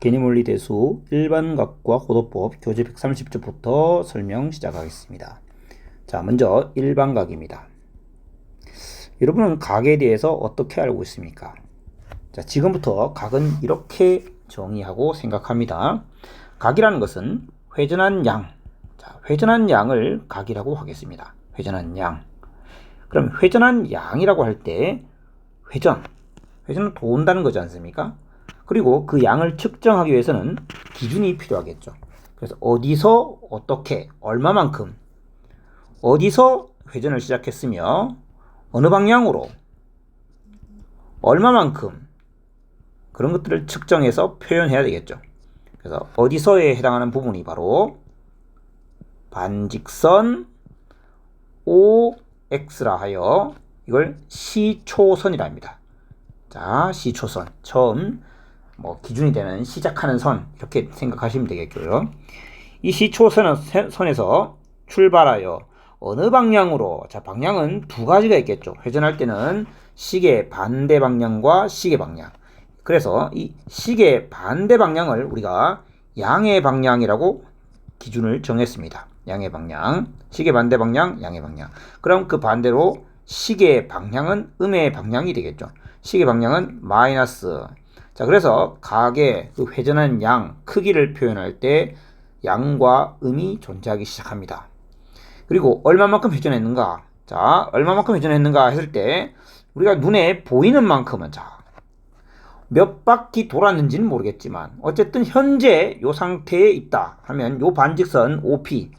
개념원리 대수 일반각과 호도법 교재 130쪽부터 설명 시작하겠습니다. 자, 먼저 일반각입니다. 여러분은 각에 대해서 어떻게 알고 있습니까? 자, 지금부터 각은 이렇게 정의하고 생각합니다. 각이라는 것은 회전한 양, 자, 회전한 양을 각이라고 하겠습니다. 회전한 양. 그럼 회전한 양이라고 할 때 회전은 돈다는 거지 않습니까? 그리고 그 양을 측정하기 위해서는 기준이 필요하겠죠. 그래서 어디서 어떻게 얼마만큼 어디서 회전을 시작했으며 어느 방향으로 얼마만큼 그런 것들을 측정해서 표현해야 되겠죠. 그래서 어디서에 해당하는 부분이 바로 반직선 OX라 하여 이걸 시초선이라 합니다. 자, 시초선. 처음 기준이 되는 시작하는 선 이렇게 생각하시면 되겠고요. 이 시초선에서 출발하여 어느 방향으로, 자, 방향은 두 가지가 있겠죠. 회전할 때는 시계 반대 방향과 시계 방향. 그래서 이 시계 반대 방향을 우리가 양의 방향이라고 기준을 정했습니다. 양의 방향, 시계 반대 방향, 양의 방향. 그럼 그 반대로 시계 방향은 음의 방향이 되겠죠. 시계 방향은 마이너스. 자, 그래서 각의 그 회전한 양, 크기를 표현할 때 양과 음이 존재하기 시작합니다. 그리고 얼마만큼 회전했는가? 자, 얼마만큼 회전했는가 했을 때 우리가 눈에 보이는 만큼은, 자, 몇 바퀴 돌았는지는 모르겠지만 어쨌든 현재 요 상태에 있다 하면 요 반직선 OP,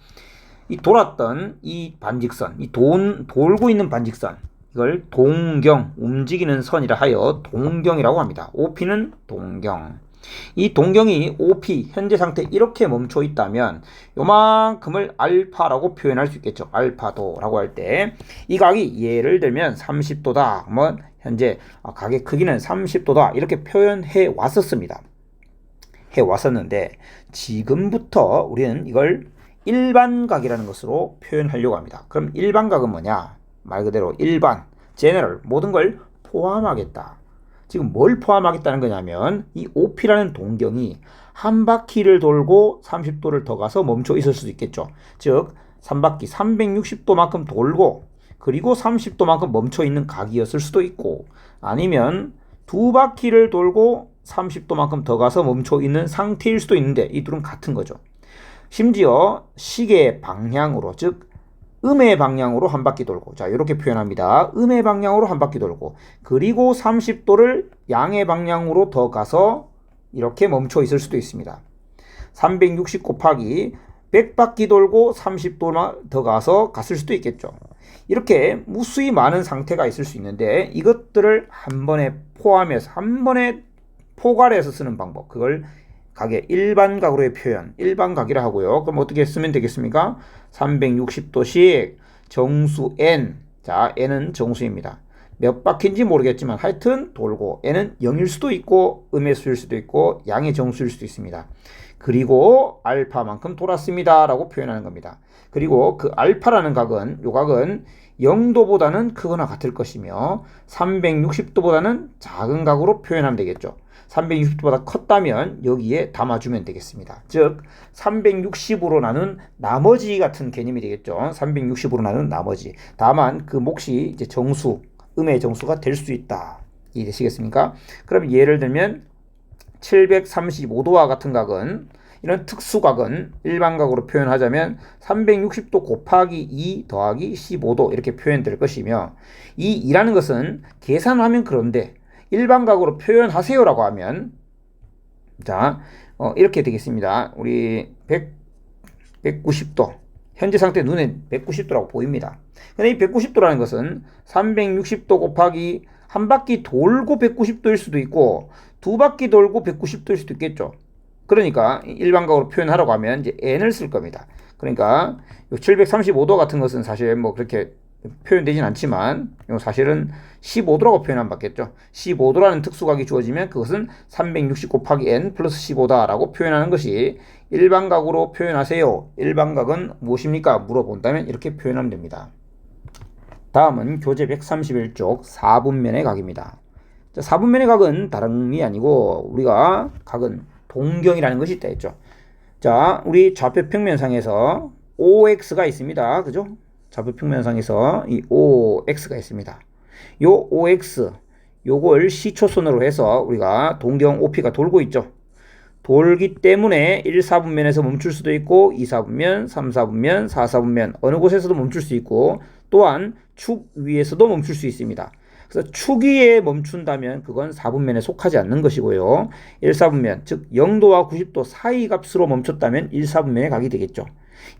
이 돌았던 이 반직선, 이 돌고 있는 반직선, 이걸 동경, 움직이는 선이라 하여 동경이라고 합니다. OP는 동경. 이 동경이 OP, 현재 상태 이렇게 멈춰 있다면 요만큼을 알파라고 표현할 수 있겠죠. 알파도라고 할 때 이 각이 예를 들면 30도다. 뭐 현재 각의 크기는 30도다. 이렇게 표현해 왔었습니다. 해 왔었는데 지금부터 우리는 이걸 일반각이라는 것으로 표현하려고 합니다. 그럼 일반각은 뭐냐? 말 그대로 일반, 제너럴, 모든 걸 포함하겠다. 지금 뭘 포함하겠다는 거냐면 이 OP라는 동경이 한 바퀴를 돌고 30도를 더 가서 멈춰 있을 수도 있겠죠. 즉 3바퀴 360도만큼 돌고 그리고 30도만큼 멈춰 있는 각이었을 수도 있고, 아니면 두 바퀴를 돌고 30도만큼 더 가서 멈춰 있는 상태일 수도 있는데 이 둘은 같은 거죠. 심지어 시계 방향으로, 즉 음의 방향으로 한 바퀴 돌고, 자, 이렇게 표현합니다. 음의 방향으로 한 바퀴 돌고 그리고 30도를 양의 방향으로 더 가서 이렇게 멈춰 있을 수도 있습니다. 360 곱하기 100바퀴 돌고 30도만 더 가서 갔을 수도 있겠죠. 이렇게 무수히 많은 상태가 있을 수 있는데 이것들을 한 번에 포함해서 한 번에 포괄해서 쓰는 방법, 그걸 각의 일반각으로의 표현, 일반각이라 하고요. 그럼 어떻게 쓰면 되겠습니까? 360도씩 정수 n, 자, n은 정수입니다. 몇 바퀴인지 모르겠지만 하여튼 돌고, n은 0일 수도 있고 음의 수일 수도 있고 양의 정수일 수도 있습니다. 그리고 알파만큼 돌았습니다 라고 표현하는 겁니다. 그리고 그 알파라는 각은, 요 각은 0도보다는 크거나 같을 것이며 360도보다는 작은 각으로 표현하면 되겠죠. 360도보다 컸다면 여기에 담아주면 되겠습니다. 즉 360으로 나눈 나머지 같은 개념이 되겠죠. 360으로 나눈 나머지. 다만 그 몫이 이제 정수, 음의 정수가 될 수 있다. 이해되시겠습니까? 그럼 예를 들면 735도와 같은 각은, 이런 특수각은 일반각으로 표현하자면 360도 곱하기 2 더하기 15도 이렇게 표현될 것이며, 이 2라는 것은 계산하면 그런데 일반각으로 표현하세요라고 하면, 자, 이렇게 되겠습니다. 우리 190도, 현재 상태 눈에 190도라고 보입니다. 근데 이 190도라는 것은 360도 곱하기 한 바퀴 돌고 190도일 수도 있고 두 바퀴 돌고 190도일 수도 있겠죠. 그러니까 일반각으로 표현하라고 하면 이제 n을 쓸 겁니다. 그러니까 735도 같은 것은 사실 그렇게 표현되진 않지만 사실은 15도라고 표현하면 받겠죠. 15도라는 특수각이 주어지면 그것은 360 곱하기 n 플러스 15다 라고 표현하는 것이 일반각으로 표현하세요. 일반각은 무엇입니까? 물어본다면 이렇게 표현하면 됩니다. 다음은 교재 131쪽 4분면의 각입니다. 4분면의 각은 다른 게 아니고 우리가 각은 동경이라는 것이 있다 했죠. 자, 우리 좌표 평면상에서 OX가 있습니다. 그죠? 좌표 평면상에서 이 OX가 있습니다. 요 OX, 요걸 C초선으로 해서 우리가 동경 OP가 돌고 있죠. 돌기 때문에 1, 4분면에서 멈출 수도 있고 2, 4분면, 3, 4분면, 4, 4분면 어느 곳에서도 멈출 수 있고 또한 축 위에서도 멈출 수 있습니다. 그래서 축 위에 멈춘다면 그건 4분면에 속하지 않는 것이고요. 1, 4분면, 즉 0도와 90도 사이 값으로 멈췄다면 1, 4분면의 각이 되겠죠.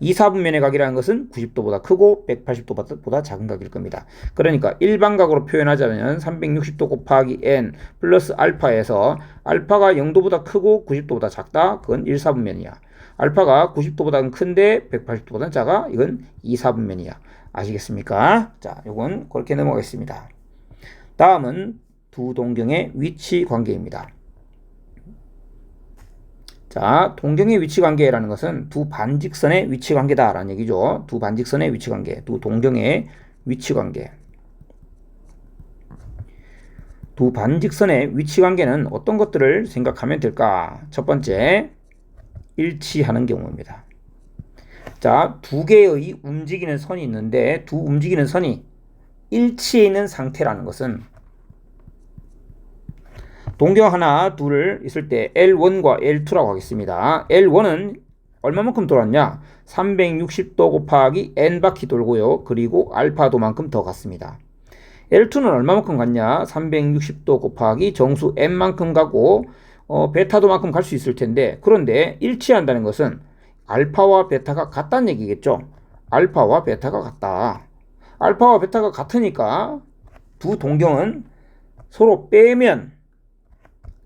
2, 4분면의 각이라는 것은 90도보다 크고 180도보다 작은 각일 겁니다. 그러니까 일반각으로 표현하자면 360도 곱하기 n 플러스 알파에서 알파가 0도보다 크고 90도보다 작다. 그건 1, 4분면이야. 알파가 90도보다는 큰데 180도보다는 작아. 이건 2, 4분면이야. 아시겠습니까? 자, 요건 그렇게 넘어가겠습니다. 다음은 두 동경의 위치 관계입니다. 자, 동경의 위치 관계라는 것은 두 반직선의 위치 관계다라는 얘기죠. 두 반직선의 위치 관계, 두 동경의 위치 관계. 두 반직선의 위치 관계는 어떤 것들을 생각하면 될까? 첫 번째, 일치하는 경우입니다. 자, 두 개의 움직이는 선이 있는데 두 움직이는 선이 일치해 있는 상태라는 것은 동경 하나, 둘 있을 때 L1과 L2라고 하겠습니다. L1은 얼마만큼 돌았냐? 360도 곱하기 N바퀴 돌고요. 그리고 알파도만큼 더 갔습니다. L2는 얼마만큼 갔냐? 360도 곱하기 정수 N만큼 가고 베타도만큼 갈 수 있을 텐데 그런데 일치한다는 것은 알파와 베타가 같다는 얘기겠죠. 알파와 베타가 같다. 알파와 베타가 같으니까 두 동경은 서로 빼면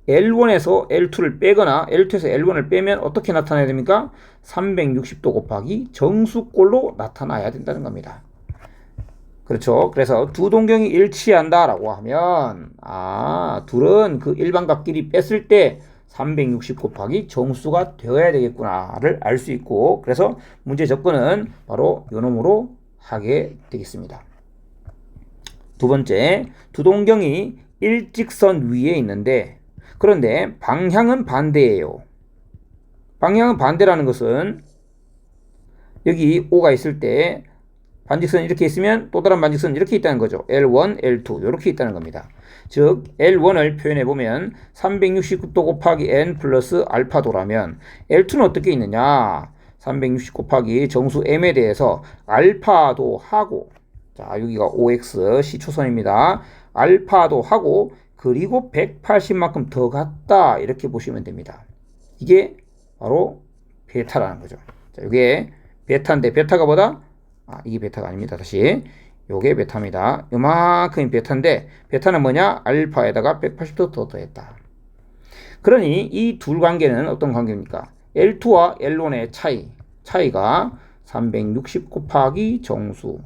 L1에서 L2를 빼거나 L2에서 L1을 빼면 어떻게 나타나야 됩니까? 360도 곱하기 정수꼴로 나타나야 된다는 겁니다. 그렇죠. 그래서 두 동경이 일치한다라고 하면 둘은 그 일반각끼리 뺐을 때 360 곱하기 정수가 되어야 되겠구나를 알 수 있고 그래서 문제 접근은 바로 요 놈으로 하게 되겠습니다. 두 번째, 두 동경이 일직선 위에 있는데 그런데 방향은 반대예요. 방향은 반대라는 것은 여기 O가 있을 때 반직선이 이렇게 있으면 또 다른 반직선이 이렇게 있다는 거죠. L1, L2 이렇게 있다는 겁니다. 즉 L1을 표현해보면 360도 곱하기 N 플러스 알파도라면 L2는 어떻게 있느냐? 360 곱하기 정수 M에 대해서 알파도 하고 자 여기가 OX C초선입니다. 알파도 하고 그리고 180만큼 더 갔다 이렇게 보시면 됩니다. 이게 바로 베타라는 거죠. 자, 이게 베타인데 베타가 뭐다? 이게 베타가 아닙니다. 다시 요게 베타입니다. 요만큼이 베타인데 베타는 뭐냐? 알파에다가 180도 더 더했다. 그러니 이 둘 관계는 어떤 관계입니까? L2와 L1의 차이가 360 곱하기 정수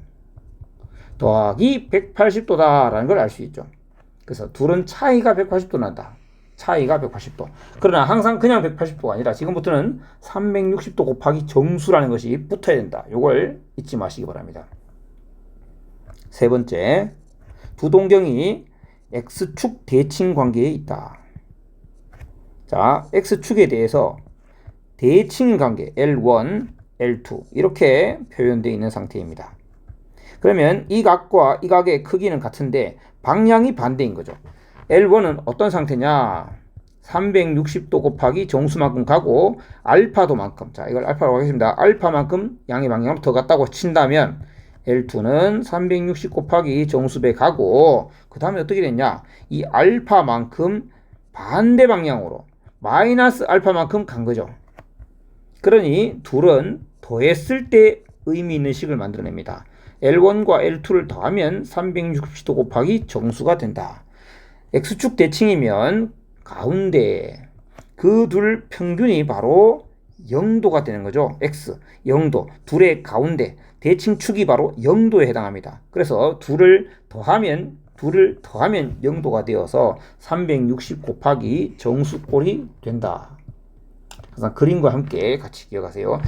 더하기 180도다라는 걸 알 수 있죠. 그래서 둘은 차이가 180도 난다. 차이가 180도. 그러나 항상 그냥 180도가 아니라 지금부터는 360도 곱하기 정수라는 것이 붙어야 된다. 이걸 잊지 마시기 바랍니다. 세 번째, 두 동경이 X축 대칭 관계에 있다. 자, X축에 대해서 대칭 관계 L1, L2 이렇게 표현되어 있는 상태입니다. 그러면 이 각과 이 각의 크기는 같은데 방향이 반대인 거죠. L1은 어떤 상태냐? 360도 곱하기 정수만큼 가고 알파도만큼 자 이걸 알파라고 하겠습니다. 알파만큼 양의 방향으로 더 갔다고 친다면 L2는 360 곱하기 정수배 가고 그 다음에 어떻게 됐냐? 이 알파만큼 반대 방향으로 마이너스 알파만큼 간 거죠. 그러니 둘은 더했을 때 의미 있는 식을 만들어냅니다. L1과 L2를 더하면 360도 곱하기 정수가 된다. X축 대칭이면 가운데 그 둘 평균이 바로 0도가 되는 거죠. X, 0도. 둘의 가운데 대칭축이 바로 0도에 해당합니다. 그래서 둘을 더하면 0도가 되어서 360 곱하기 정수꼴이 된다. 그래서 그림과 함께 같이 기억하세요.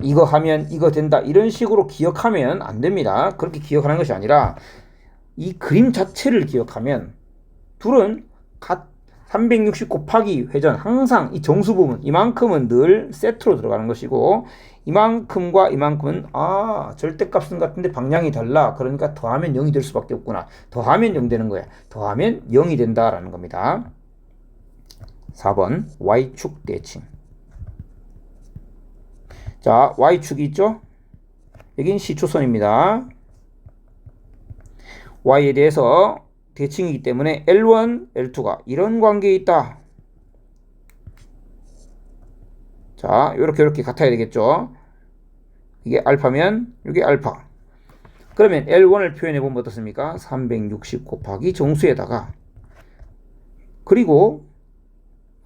이거 하면 이거 된다. 이런 식으로 기억하면 안 됩니다. 그렇게 기억하는 것이 아니라 이 그림 자체를 기억하면 둘은 360 곱하기 회전, 항상 이 정수 부분 이만큼은 늘 세트로 들어가는 것이고, 이만큼과 이만큼은 절대값은 같은데 방향이 달라. 그러니까 더하면 0이 될 수밖에 없구나. 더하면 0 되는 거야. 더하면 0이 된다라는 겁니다. 4번 Y축 대칭. 자, Y축이 있죠? 여긴 C초선입니다. Y에 대해서 대칭이기 때문에 L1, L2가 이런 관계에 있다. 자, 이렇게 같아야 되겠죠. 이게 알파면 이게 알파. 그러면 L1을 표현해 보면 어떻습니까? 360 곱하기 정수에다가, 그리고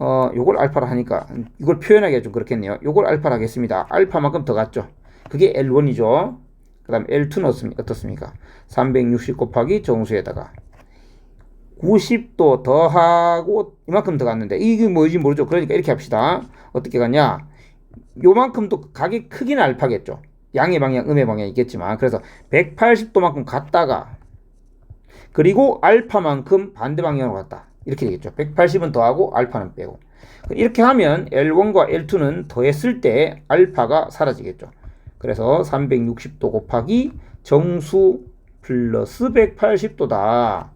요걸 알파라 하니까 이걸 표현하기가 좀 그렇겠네요. 요걸 알파라 하겠습니다. 알파만큼 더 갔죠. 그게 L1이죠. 그 다음 L2는 어떻습니까? 360 곱하기 정수에다가 90도 더하고 이만큼 더 갔는데 이게 뭐인지 모르죠. 그러니까 이렇게 합시다. 어떻게 갔냐? 요만큼도 각의 크기는 알파겠죠. 양의 방향, 음의 방향이 있겠지만, 그래서 180도만큼 갔다가, 그리고 알파만큼 반대 방향으로 갔다. 이렇게 되겠죠. 180은 더하고 알파는 빼고. 이렇게 하면 L1과 L2는 더했을 때 알파가 사라지겠죠. 그래서 360도 곱하기 정수 플러스 180도다.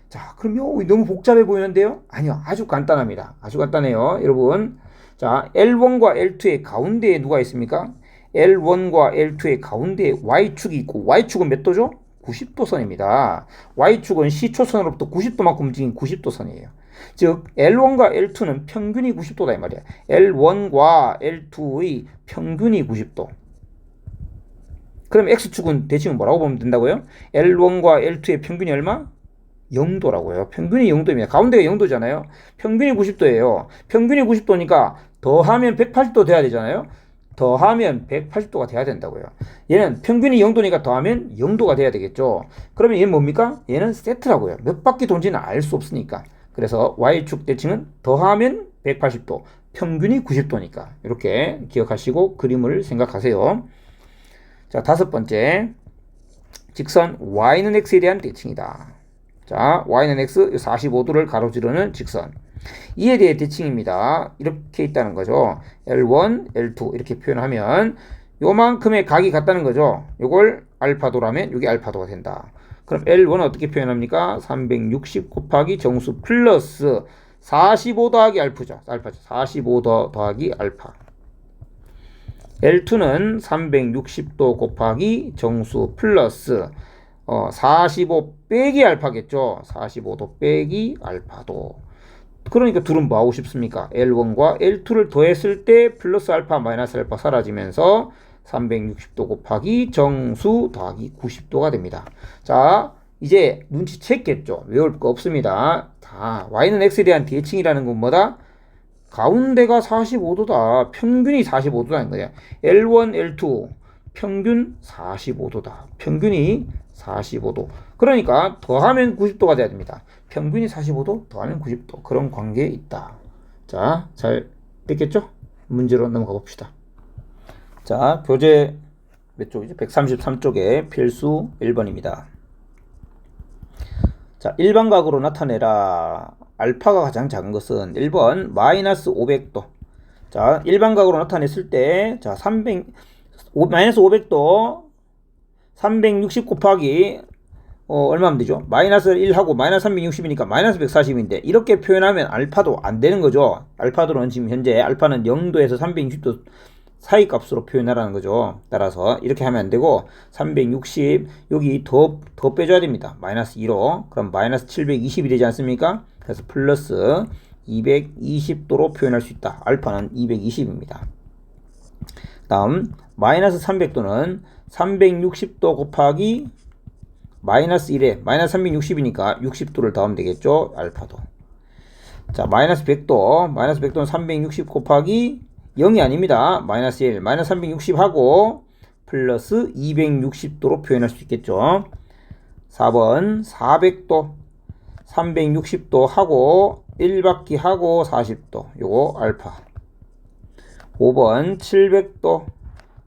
자, 그럼요. 너무 복잡해 보이는데요? 아니요. 아주 간단합니다. 아주 간단해요. 여러분. 자, L1과 L2의 가운데에 누가 있습니까? L1과 L2의 가운데에 Y축이 있고, Y축은 몇 도죠? 90도 선입니다. Y축은 C초선으로부터 90도만큼 움직인 90도 선이에요. 즉, L1과 L2는 평균이 90도다 이 말이야. L1과 L2의 평균이 90도. 그럼 X축은 대칭은 뭐라고 보면 된다고요? L1과 L2의 평균이 얼마? 0도라고요. 평균이 0도입니다. 가운데가 0도잖아요. 평균이 90도예요. 평균이 90도니까 더하면 180도 돼야 되잖아요. 더하면 180도가 돼야 된다고요. 얘는 평균이 0도니까 더하면 0도가 돼야 되겠죠. 그러면 얘는 뭡니까? 얘는 세트라고요. 몇 바퀴 돈지는 알 수 없으니까. 그래서 Y축 대칭은 더하면 180도, 평균이 90도니까 이렇게 기억하시고 그림을 생각하세요. 자, 5번째. 직선 Y는 X에 대한 대칭이다. 자, Y는 X 45도를 가로지르는 직선. 이에 대해 대칭입니다. 이렇게 있다는 거죠. L1, L2 이렇게 표현하면 요만큼의 각이 같다는 거죠. 요걸 알파도라면 이게 알파도가 된다. 그럼 L1은 어떻게 표현합니까? 360 곱하기 정수 플러스 45 더하기 알파죠. 45 더하기 알파. L2는 360도 곱하기 정수 플러스 45 빼기 알파겠죠. 45도 빼기 알파도. 그러니까 둘은 뭐 하고 싶습니까? L1과 L2를 더했을 때 플러스 알파 마이너스 알파 사라지면서 360도 곱하기 정수 더하기 90도가 됩니다. 자, 이제 눈치챘겠죠. 외울 거 없습니다. 자, Y는 X에 대한 대칭이라는 건 뭐다? 가운데가 45도다. 평균이 45도라는 거야. L1, L2 평균 45도다. 평균이 45도. 그러니까 더하면 90도가 돼야 됩니다. 평균이 45도, 더하면 90도. 그런 관계에 있다. 자, 잘 됐겠죠? 문제로 넘어가 봅시다. 자, 교재 몇 쪽이죠? 133쪽에 필수 1번입니다. 자, 일반각으로 나타내라. 알파가 가장 작은 것은 1번 마이너스 500도. 자, 일반각으로 나타냈을 때, 자, 마이너스 500도 360 곱하기 얼마면 되죠? 마이너스 1하고 마이너스 360이니까 마이너스 140인데 이렇게 표현하면 알파도 안 되는 거죠. 알파도는 지금 현재 알파는 0도에서 360도 사이 값으로 표현하라는 거죠. 따라서 이렇게 하면 안 되고 360 여기 더 빼줘야 됩니다. 마이너스 2로. 그럼 마이너스 720이 되지 않습니까? 그래서 플러스 220도로 표현할 수 있다. 알파는 220입니다. 다음 마이너스 300도는 360도 곱하기 마이너스 1에 마이너스 360이니까 60도를 더하면 되겠죠. 알파도. 자, 마이너스 100도. 마이너스 100도는 360 곱하기 0이 아닙니다. 마이너스 1. 마이너스 360하고 플러스 260도로 표현할 수 있겠죠. 4번 400도. 360도 하고 1바퀴 하고 40도. 요거 알파. 5번 700도.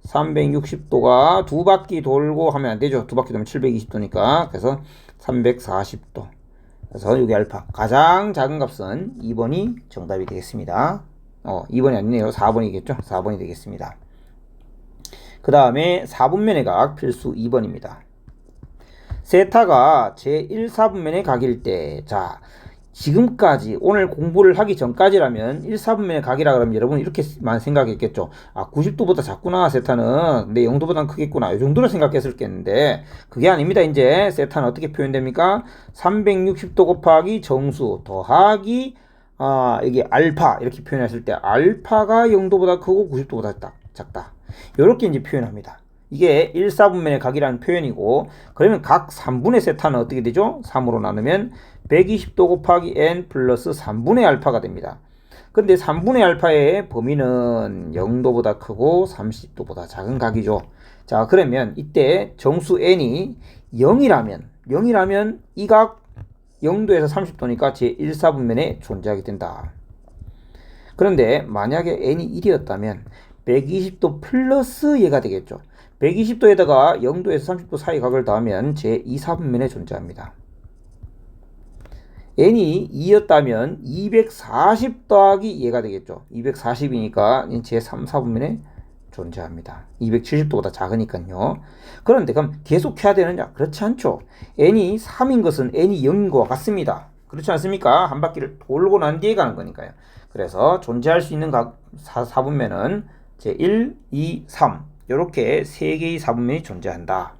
360도가 두 바퀴 돌고 하면 안 되죠. 두 바퀴 돌면 720도니까. 그래서 340도. 그래서 여기 알파 가장 작은 값은 2번이 정답이 되겠습니다. 2번이 아니네요. 4번이겠죠. 4번이 되겠습니다. 그 다음에 4분면의 각 필수 2번입니다. 세타가 제1사분면의 각일 때, 자, 지금까지 오늘 공부를 하기 전까지라면 1사분면의 각이라 그러면 여러분 이렇게만 생각했겠죠. 90도보다 작구나 세타는. 근데 0도보다는 크겠구나. 이 정도로 생각했을겠는데 그게 아닙니다. 이제 세타는 어떻게 표현됩니까? 360도 곱하기 정수 더하기 여기 알파 이렇게 표현했을 때 알파가 0도보다 크고 90도보다 작다. 이렇게 이제 표현합니다. 이게 1사분면의 각이라는 표현이고, 그러면 각 3분의 세타는 어떻게 되죠? 3으로 나누면 120도 곱하기 n 플러스 3분의 알파가 됩니다. 근데 3분의 알파의 범위는 0도보다 크고 30도보다 작은 각이죠. 자, 그러면 이때 정수 n이 0이라면 이 각 0도에서 30도니까 제1사분면에 존재하게 된다. 그런데 만약에 n이 1이었다면 120도 플러스 얘가 되겠죠. 120도에다가 0도에서 30도 사이 각을 더하면 제2사분면에 존재합니다. n이 2였다면 240 더하기 얘가 되겠죠. 240이니까 제3사분면에 존재합니다. 270도보다 작으니까요. 그런데 그럼 계속 해야 되느냐? 그렇지 않죠. n이 3인 것은 n이 0인 것과 같습니다. 그렇지 않습니까? 한 바퀴를 돌고 난 뒤에 가는 거니까요. 그래서 존재할 수 있는 각 4분면은 제1, 2, 3 이렇게 3개의 4분면이 존재한다.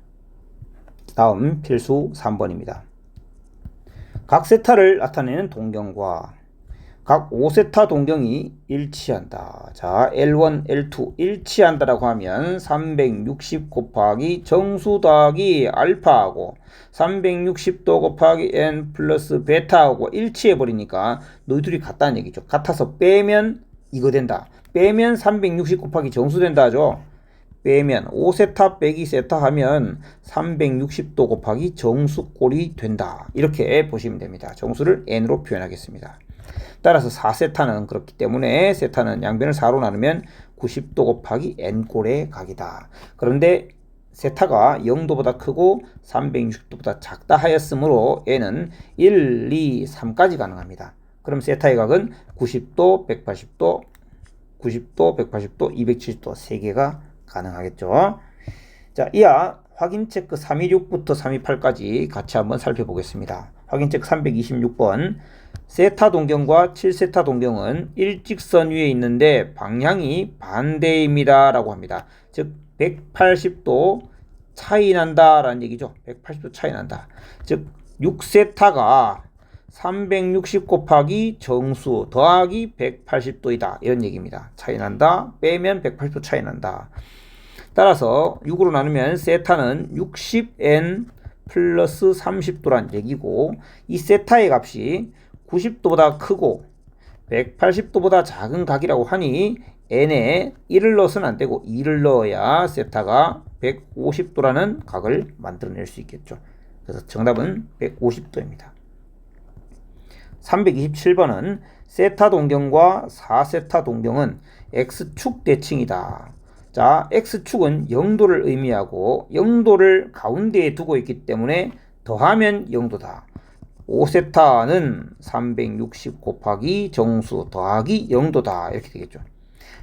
다음 필수 3번입니다. 각 세타를 나타내는 동경과 각 5세타 동경이 일치한다. 자, L1, L2 일치한다라고 하면 360 곱하기 정수 더하기 알파하고 360도 곱하기 n 플러스 베타하고 일치해버리니까 너희들이 같다는 얘기죠. 같아서 빼면 이거 된다. 빼면 360 곱하기 정수 된다 하죠. 빼면 5세타 빼기 세타 하면 360도 곱하기 정수꼴이 된다. 이렇게 보시면 됩니다. 정수를 n으로 표현하겠습니다. 따라서 4세타는 그렇기 때문에 세타는 양변을 4로 나누면 90도 곱하기 n꼴의 각이다. 그런데 세타가 0도보다 크고 360도보다 작다 하였으므로 n은 1, 2, 3까지 가능합니다. 그럼 세타의 각은 90도, 180도, 90도, 180도, 270도 3개가 가능하겠죠. 자, 이하 확인 체크 326부터 328까지 같이 한번 살펴보겠습니다. 확인 체크 326번. 세타 동경과 7세타 동경은 일직선 위에 있는데 방향이 반대입니다 라고 합니다. 즉 180도 차이 난다 라는 얘기죠. 180도 차이 난다. 즉 6세타가 360 곱하기 정수 더하기 180도이다 이런 얘기입니다. 차이 난다 빼면 180도 차이 난다. 따라서 6으로 나누면 세타는 60n 플러스 30도란 얘기고, 이 세타의 값이 90도보다 크고 180도보다 작은 각이라고 하니 n에 1을 넣어서는 안 되고 2를 넣어야 세타가 150도라는 각을 만들어낼 수 있겠죠. 그래서 정답은 150도입니다. 327번은 세타 동경과 4세타 동경은 x축 대칭이다. 자, x축은 0도를 의미하고 0도를 가운데에 두고 있기 때문에 더하면 0도다. 5세타는 360 곱하기 정수 더하기 0도다. 이렇게 되겠죠.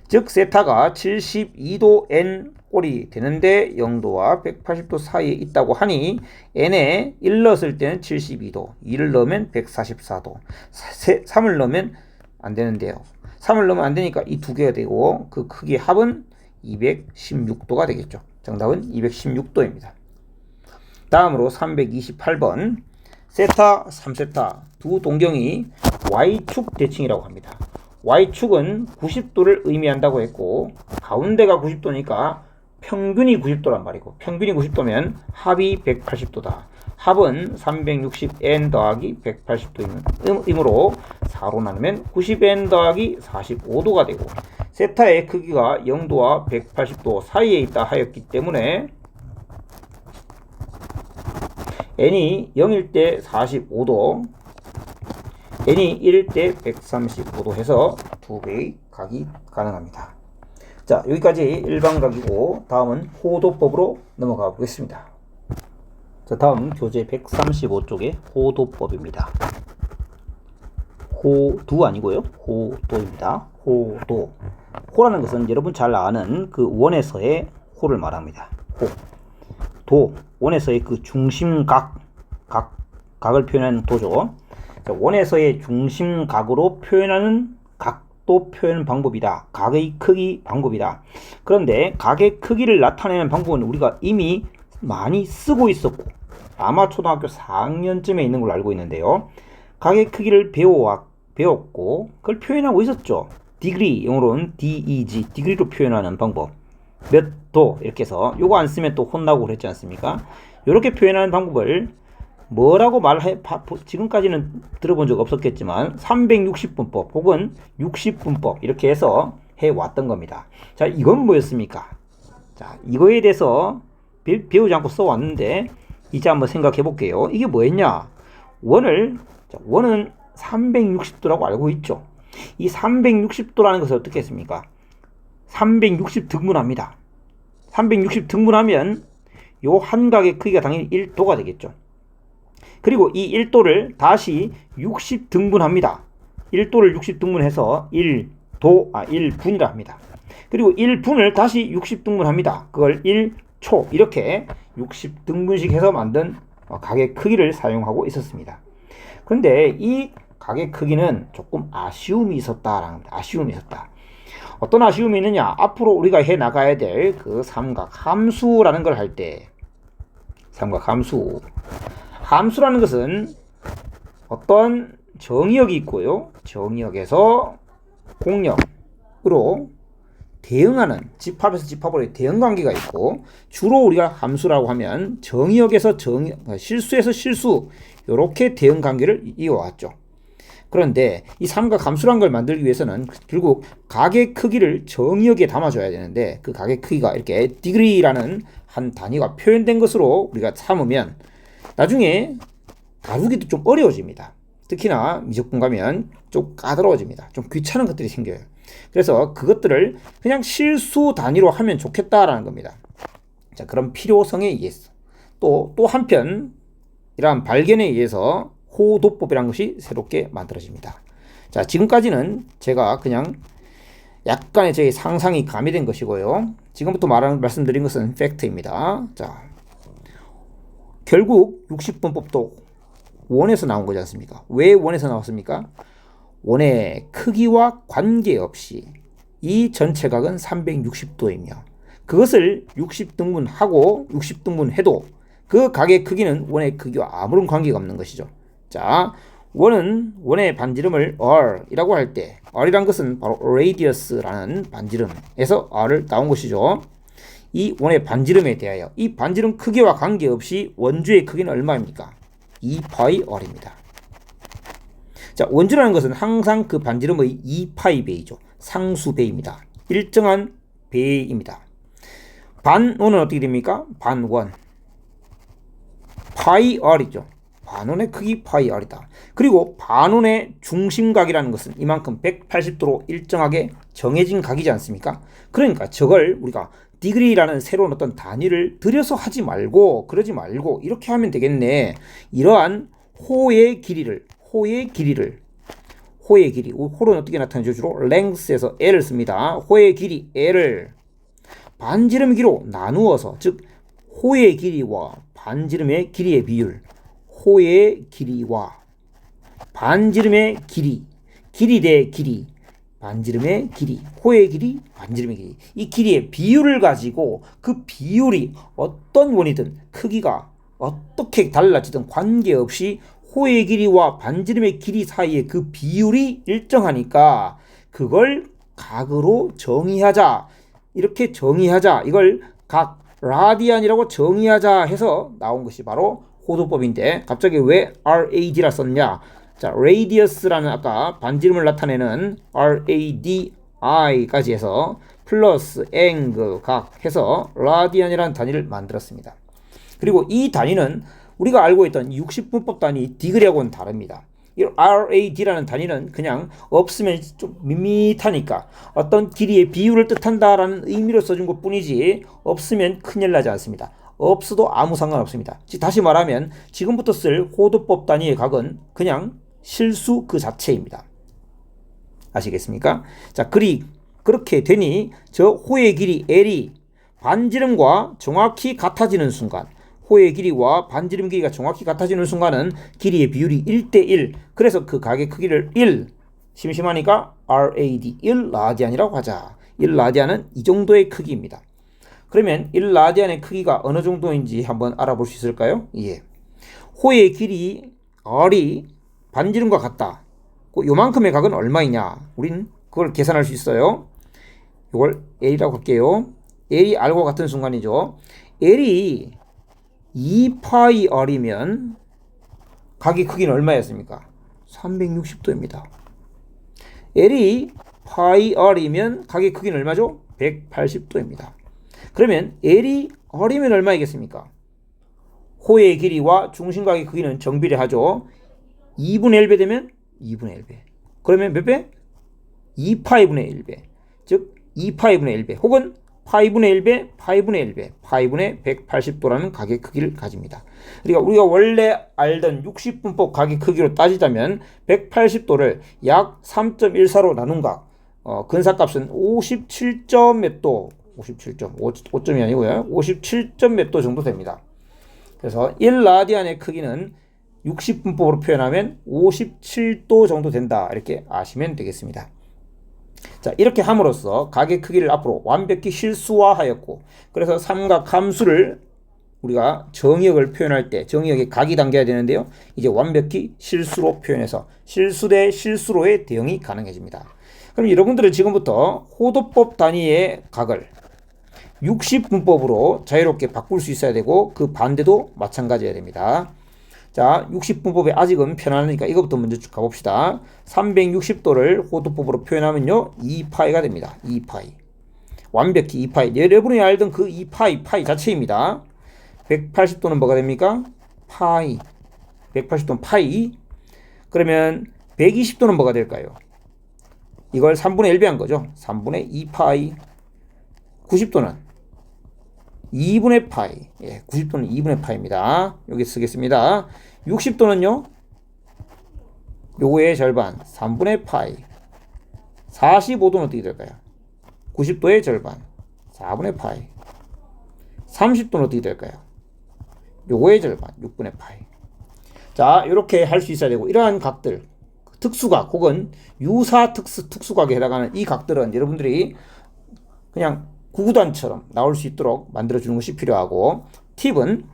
즉 세타가 72도 n 꼴이 되는데 0도와 180도 사이에 있다고 하니 n에 1 넣었을 때는 72도, 2를 넣으면 144도, 3을 넣으면 안 되는데요. 3을 넣으면 안 되니까 이 두 개가 되고 그 크기의 합은 216도가 되겠죠. 정답은 216도입니다. 다음으로 328번. 세타, 3세타 두 동경이 y축 대칭이라고 합니다. y축은 90도를 의미한다고 했고 가운데가 90도니까 평균이 90도란 말이고, 평균이 90도면 합이 180도다. 합은 360n 더하기 180도이므로 4로 나누면 90n 더하기 45도가 되고, 세타의 크기가 0도와 180도 사이에 있다 하였기 때문에 n이 0일 때 45도, n이 1일 때 135도 해서 두 개의 각이 가능합니다. 자, 여기까지 일반각이고 다음은 호도법으로 넘어가 보겠습니다. 자, 다음 교재 135쪽의 호도법입니다. 호두 아니고요. 호도입니다. 호도. 호라는 것은 여러분 잘 아는 그 원에서의 호를 말합니다. 호. 도. 원에서의 그 중심각. 각을 표현하는 도죠. 자, 원에서의 중심각으로 표현하는 각도 표현 방법이다. 각의 크기 방법이다. 그런데 각의 크기를 나타내는 방법은 우리가 이미 많이 쓰고 있었고 아마 초등학교 4학년쯤에 있는 걸로 알고 있는데요. 각의 크기를 배웠고 그걸 표현하고 있었죠. 디그리, 영어로는 DEG, 디그리로 표현하는 방법. 몇 도 이렇게 해서 요거 안 쓰면 또 혼나고 그랬지 않습니까? 이렇게 표현하는 방법을 뭐라고 지금까지는 들어본 적 없었겠지만 360분법 혹은 60분법 이렇게 해서 해왔던 겁니다. 자, 이건 뭐였습니까? 자, 이거에 대해서 배우지 않고 써왔는데 이제 한번 생각해 볼게요. 이게 뭐였냐? 원은 360도라고 알고 있죠. 이 360도라는 것을 어떻게 했습니까? 360 등분합니다. 360 등분하면 요 한각의 크기가 당연히 1도가 되겠죠. 그리고 이 1도를 다시 60 등분합니다. 1도를 60 등분해서 1분이라 합니다. 그리고 1분을 다시 60 등분합니다. 그걸 1초 이렇게 60 등분씩 해서 만든 각의 크기를 사용하고 있었습니다. 그런데 이 각의 크기는 조금 아쉬움이 있었다라는 겁니다. 아쉬움이 있었다. 어떤 아쉬움이 있느냐? 앞으로 우리가 해 나가야 될 그 삼각 함수라는 걸 할 때, 삼각 함수라는 것은 어떤 정의역이 있고요. 정의역에서 공역으로 대응하는 집합에서 집합으로의 대응 관계가 있고, 주로 우리가 함수라고 하면 정의역에서 실수에서 실수 이렇게 대응 관계를 이어왔죠. 그런데 이 삼각 함수란 걸 만들기 위해서는 결국 각의 크기를 정의역에 담아줘야 되는데 그 각의 크기가 이렇게 degree라는 한 단위가 표현된 것으로 우리가 삼으면 나중에 다루기도 좀 어려워집니다. 특히나 미적분 가면 좀 까다로워집니다. 좀 귀찮은 것들이 생겨요. 그래서 그것들을 그냥 실수 단위로 하면 좋겠다라는 겁니다. 자, 그런 필요성에 의해서 또 한편 이러한 발견에 의해서 호도법이라는 것이 새롭게 만들어집니다. 자, 지금까지는 제가 그냥 약간의 제 상상이 가미된 것이고요. 지금부터 말씀드린 것은 팩트입니다. 자, 결국 60분법도 원에서 나온 거지 않습니까? 왜 원에서 나왔습니까? 원의 크기와 관계없이 이 전체각은 360도이며 그것을 60등분하고 60등분해도 그 각의 크기는 원의 크기와 아무런 관계가 없는 것이죠. 자, 원의 반지름을 r이라고 할 때 r이란 것은 바로 radius라는 반지름에서 r을 나온 것이죠. 이 원의 반지름에 대하여 이 반지름 크기와 관계없이 원주의 크기는 얼마입니까? 2파이 r입니다. 자, 원주라는 것은 항상 그 반지름의 2파이 배이죠. 상수배입니다. 일정한 배입니다. 반원은 어떻게 됩니까? 반원. 파이 r이죠. 반원의 크기 파이 r이다. 그리고 반원의 중심각이라는 것은 이만큼 180도로 일정하게 정해진 각이지 않습니까? 그러니까 저걸 우리가 degree라는 새로운 어떤 단위를 들여서 그러지 말고 이렇게 하면 되겠네. 이러한 호의 길이, 호는 어떻게 나타내죠? 주로 length에서 L을 씁니다. 호의 길이 L을 반지름 길이로 나누어서, 즉 호의 길이와 반지름의 길이의 비율, 호의 길이와 반지름의 길이 대 길이, 반지름의 길이, 호의 길이, 반지름의 길이, 이 길이의 비율을 가지고 그 비율이 어떤 원이든 크기가 어떻게 달라지든 관계없이 호의 길이와 반지름의 길이 사이의 그 비율이 일정하니까 그걸 각으로 정의하자, 이렇게 정의하자, 이걸 각 라디안이라고 정의하자 해서 나온 것이 바로 호도법인데, 갑자기 왜 RAD라 썼냐? 자, radius라는 아까 반지름을 나타내는 RADI까지 해서 플러스 angle 각 해서 라디안이라는 단위를 만들었습니다. 그리고 이 단위는 우리가 알고 있던 60분법 단위 degree하고는 다릅니다. 이 RAD라는 단위는 그냥 없으면 좀 밋밋하니까 어떤 길이의 비율을 뜻한다라는 의미로 써준 것 뿐이지 없으면 큰일 나지 않습니다. 없어도 아무 상관없습니다. 즉 다시 말하면 지금부터 쓸 호도법 단위의 각은 그냥 실수 그 자체입니다. 아시겠습니까? 자, 그렇게 되니 저 호의 길이 L이 반지름과 정확히 같아지는 순간, 호의 길이와 반지름 길이가 정확히 같아지는 순간은 길이의 비율이 1대1. 그래서 그 각의 크기를 1, 심심하니까 RAD, 1라디안이라고 하자. 1라디안은 이 정도의 크기입니다. 그러면 1라디안의 크기가 어느 정도인지 한번 알아볼 수 있을까요? 예. 호의 길이 R이 반지름과 같다. 요만큼의 각은 얼마이냐? 우린 그걸 계산할 수 있어요. 이걸 L이라고 할게요. L이 R과 같은 순간이죠. L이 2파이 R이면 각의 크기는 얼마였습니까? 360도입니다. L이 파이 R이면 각의 크기는 얼마죠? 180도입니다. 그러면 L이 R이면 얼마이겠습니까? 호의 길이와 중심각의 크기는 정비례하죠. 2분의 1배 되면 2분의 1배. 그러면 몇 배? 2파이분의 1배. 즉 2파이분의 1배 혹은 파이분의 1배, 파이분의 1배, 파이분의 180도라는 각의 크기를 가집니다. 그러니까 우리가 원래 알던 60분법 각의 크기로 따지자면 180도를 약 3.14로 나눈 각, 근사값은 57점 몇 도, 57점, 5점이 아니고요. 57점 몇 도 정도 됩니다. 그래서 1라디안의 크기는 60분법으로 표현하면 57도 정도 된다. 이렇게 아시면 되겠습니다. 자, 이렇게 함으로써 각의 크기를 앞으로 완벽히 실수화하였고, 그래서 삼각함수를 우리가 정의역을 표현할 때 정의역에 각이 담겨야 되는데요. 이제 완벽히 실수로 표현해서 실수 대 실수로의 대응이 가능해집니다. 그럼 여러분들은 지금부터 호도법 단위의 각을 60분법으로 자유롭게 바꿀 수 있어야 되고 그 반대도 마찬가지여야 됩니다. 자, 60분법이 아직은 편안하니까 이것부터 먼저 쭉 가봅시다. 360도를 호도법으로 표현하면요 2파이가 됩니다. 2파이. 완벽히 2파이. 여러분이 알던 그 2파이, 파이 자체입니다. 180도는 뭐가 됩니까? 파이. 180도는 파이. 그러면 120도는 뭐가 될까요? 이걸 3분의 1배 한 거죠. 3분의 2파이. 90도는 2분의 파이. 예, 90도는 2분의 파이입니다. 여기 쓰겠습니다. 60도는요. 요거의 절반 3분의 파이. 45도는 어떻게 될까요? 90도의 절반 4분의 파이. 30도는 어떻게 될까요? 요거의 절반 6분의 파이. 자, 이렇게 할 수 있어야 되고 이러한 각들, 특수각 혹은 유사 특수각에 해당하는 이 각들은 여러분들이 그냥 구구단처럼 나올 수 있도록 만들어주는 것이 필요하고, 팁은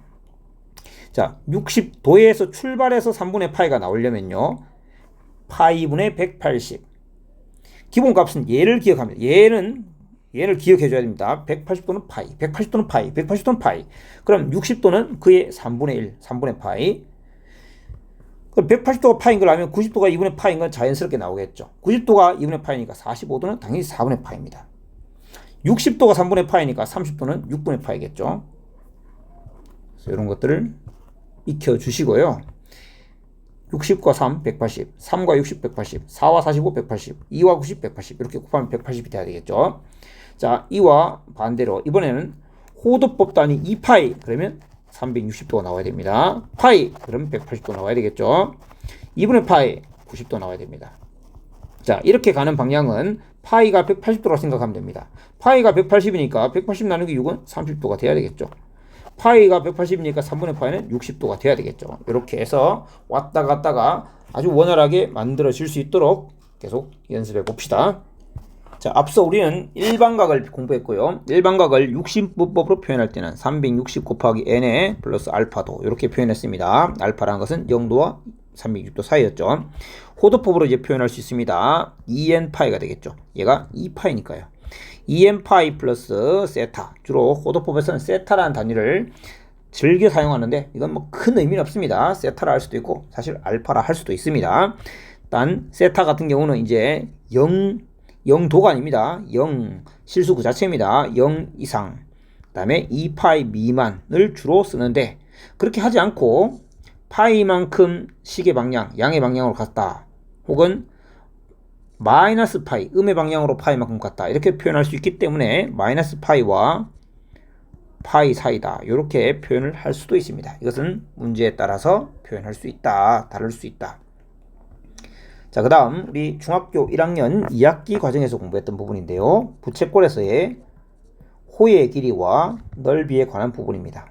자 60도에서 출발해서 3분의 파이가 나오려면요 파이분의 180 기본값은 얘를 기억합니다. 얘를 기억해 줘야 됩니다. 180도는 파이, 180도는 파이, 180도는 파이. 그럼 60도는 그의 3분의 1, 3분의 파이. 그럼 180도가 파인 걸 알면 90도가 2분의 파인 건 자연스럽게 나오겠죠. 90도가 2분의 파이니까 45도는 당연히 4분의 파입니다. 60도가 3분의 파이니까 30도는 6분의 파이겠죠. 그래서 이런 것들을 익혀주시고요. 60과 3, 180, 3과 60, 180, 4와 45, 180, 2와 90, 180 이렇게 곱하면 180이 돼야 되겠죠. 자, 이와 반대로 이번에는 호도법 단위 2파이 그러면 360도가 나와야 됩니다. 파이 그러면 180도 나와야 되겠죠. 2분의 파이 90도 나와야 됩니다. 자, 이렇게 가는 방향은 파이가 180도라고 생각하면 됩니다. 파이가 180이니까 180 나누기 6은 30도가 돼야 되겠죠. 파이가 180이니까 3분의 파이는 60도가 돼야 되겠죠. 이렇게 해서 왔다 갔다가 아주 원활하게 만들어질 수 있도록 계속 연습해 봅시다. 자, 앞서 우리는 일반각을 공부했고요. 일반각을 60분법으로 표현할 때는 360 곱하기 n에 플러스 알파도 이렇게 표현했습니다. 알파라는 것은 0도와 360도 사이였죠. 호도법으로 이제 표현할 수 있습니다. 2n파이가 되겠죠. 얘가 2파이니까요. 2n파이 플러스 세타. 주로 호도법에서는 세타라는 단위를 즐겨 사용하는데 이건 뭐 큰 의미는 없습니다. 세타라 할 수도 있고 사실 알파라 할 수도 있습니다. 단 세타 같은 경우는 이제 0도가 아닙니다. 0 실수 그 자체입니다. 0 이상 그 다음에 2파이 미만을 주로 쓰는데 그렇게 하지 않고 파이만큼 식의 방향, 양의 방향으로 갔다 혹은 마이너스 파이, 음의 방향으로 파이만큼 갔다 이렇게 표현할 수 있기 때문에 마이너스 파이와 파이 사이다. 이렇게 표현을 할 수도 있습니다. 이것은 문제에 따라서 표현할 수 있다. 다를 수 있다. 자, 그 다음 우리 중학교 1학년 2학기 과정에서 공부했던 부분인데요. 부채꼴에서의 호의 길이와 넓이에 관한 부분입니다.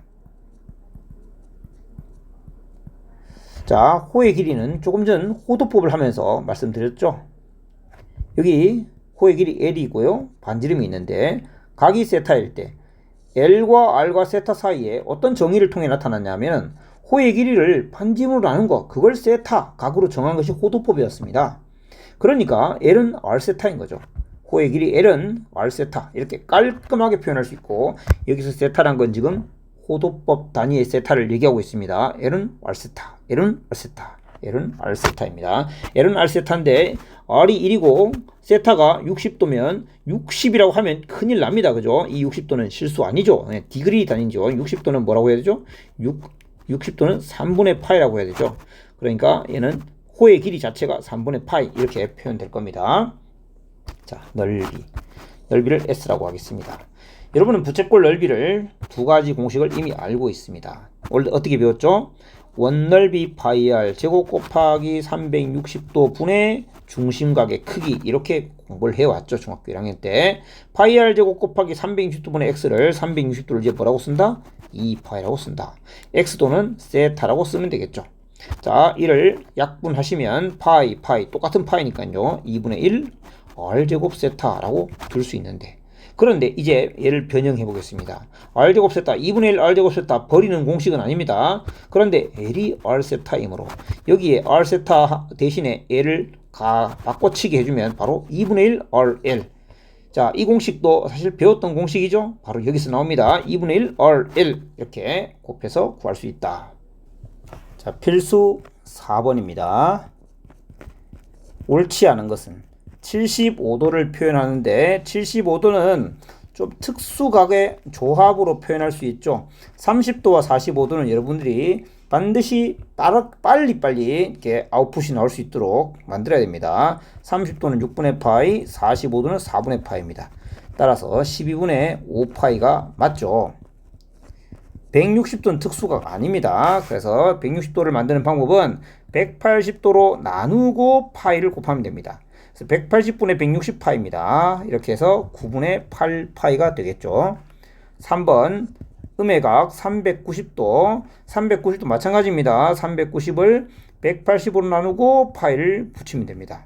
자, 호의 길이는 조금 전 호도법을 하면서 말씀드렸죠. 여기 호의 길이 L이고요. 반지름이 있는데 각이 세타일 때 L과 R과 세타 사이에 어떤 정의를 통해 나타났냐면 호의 길이를 반지름으로 나눈 거, 그걸 세타, 각으로 정한 것이 호도법이었습니다. 그러니까 L은 R세타인 거죠. 호의 길이 L은 R세타, 이렇게 깔끔하게 표현할 수 있고, 여기서 세타란 건 지금 호도법 단위의 세타를 얘기하고 있습니다. L은 R세타, L은 R세타, L은 R세타입니다. L은 R세타인데 R이 1이고 세타가 60도면 60이라고 하면 큰일 납니다. 그죠? 이 60도는 실수 아니죠. 디그리 단위죠. 60도는 뭐라고 해야 되죠? 60도는 3분의 파이라고 해야 되죠. 그러니까 얘는 호의 길이 자체가 3분의 파이 이렇게 표현될 겁니다. 자, 넓이를 S라고 하겠습니다. 여러분은 부채꼴 넓이를 두 가지 공식을 이미 알고 있습니다. 원래 어떻게 배웠죠? 원넓이 파이 r 제곱 곱하기 360도 분의 중심각의 크기, 이렇게 공부를 해왔죠. 중학교 1학년 때 파이 r 제곱 곱하기 360도 분의 x를 360도를 이제 뭐라고 쓴다? 2파이라고 쓴다. x도는 세타라고 쓰면 되겠죠. 자, 이를 약분하시면 파이 똑같은 파이니까요. 2분의 1 r제곱 세타라고 둘 수 있는데, 그런데 이제 얘를 변형해 보겠습니다. r제곱 세타, 2분의 1 r제곱 세타 버리는 공식은 아닙니다. 그런데 L이 r세타이므로 여기에 r세타 대신에 L을 바꿔치기 해주면 바로 2분의 1 rl. 자, 이 공식도 사실 배웠던 공식이죠. 바로 여기서 나옵니다. 2분의 1 rl 이렇게 곱해서 구할 수 있다. 자, 필수 4번입니다. 옳지 않은 것은 75도를 표현하는데 75도는 좀 특수각의 조합으로 표현할 수 있죠. 30도와 45도는 여러분들이 반드시 빨리 이렇게 아웃풋이 나올 수 있도록 만들어야 됩니다. 30도는 6분의 파이, 45도는 4분의 파이입니다. 따라서 12분의 5파이가 맞죠. 160도는 특수각 아닙니다. 그래서 160도를 만드는 방법은 180도로 나누고 파이를 곱하면 됩니다. 180분의 160파입니다. 이렇게 해서 9분의 8파이가 되겠죠. 3번 음의 각 390도 마찬가지입니다. 390을 180으로 나누고 파이를 붙이면 됩니다.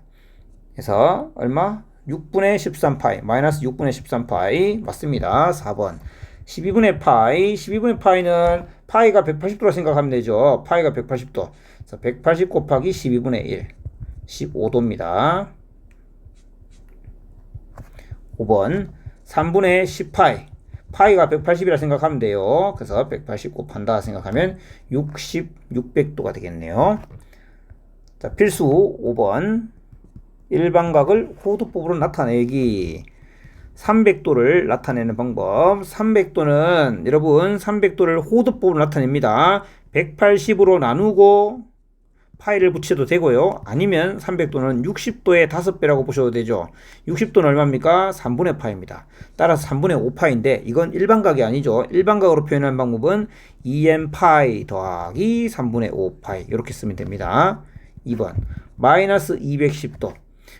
그래서 얼마? 6분의 13파이, 마이너스 6분의 13파이 맞습니다. 4번 12분의 파이는 파이가 180도로 생각하면 되죠. 파이가 180도. 그래서 180 곱하기 12분의 1, 15도입니다. 5번 3분의 10파이, 파이가 180이라 생각하면 돼요. 그래서 180 곱한다 생각하면 600도가 되겠네요. 자, 필수 5번 일반각을 호도법으로 나타내기. 300도를 나타내는 방법. 300도는 여러분 300도를 호도법으로 나타냅니다. 180으로 나누고 파이를 붙여도 되고요. 아니면 300도는 60도의 5배라고 보셔도 되죠. 60도는 얼마입니까? 3분의 파입니다. 따라서 3분의 5파인데 이건 일반각이 아니죠. 일반각으로 표현하는 방법은 2n파이 더하기 3분의 5파이 이렇게 쓰면 됩니다. 2번 마이너스 210도.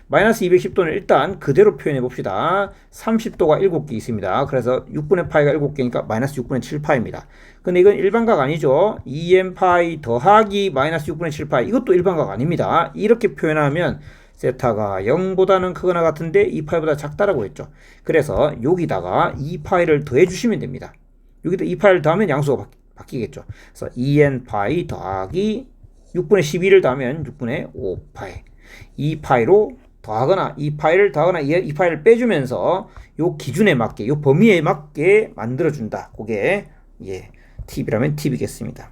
마이너스 210도는 일단 그대로 표현해 봅시다. 30도가 7개 있습니다. 그래서 6분의 파이가 7개니까 마이너스 6분의 7파입니다. 근데 이건 일반각 아니죠. 2n파이 더하기 마이너스 6분의 7파이, 이것도 일반각 아닙니다. 이렇게 표현하면 세타가 0보다는 크거나 같은데 2파이보다 작다라고 했죠. 그래서 여기다가 2파이를 더해 주시면 됩니다. 여기다 2파이를 더하면 양수가 바뀌겠죠. 그래서 2n파이 더하기 6분의 12를 더하면 6분의 5파이, 2파이로 더하거나 2파이를 더하거나 2파이를 빼주면서 요 기준에 맞게, 요 범위에 맞게 만들어준다. 그게 팁이라면 팁이겠습니다.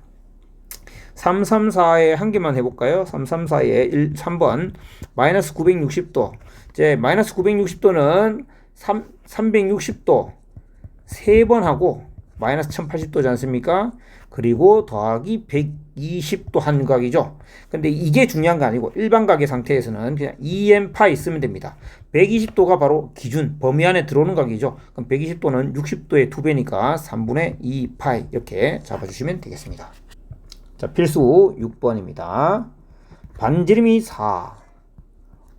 334에 한 개만 해볼까요? 334에 3번 마이너스 960도. 이제 마이너스 960도는 360도 3번 하고 마이너스 1080도지 않습니까? 그리고 더하기 120도 한 각이죠. 근데 이게 중요한 거 아니고 일반 각의 상태에서는 그냥 2n파이 쓰면 됩니다. 120도가 바로 기준 범위 안에 들어오는 각이죠. 그럼 120도는 60도의 2배니까 3분의 2파이 이렇게 잡아주시면 되겠습니다. 자, 필수 6번입니다. 반지름이 4,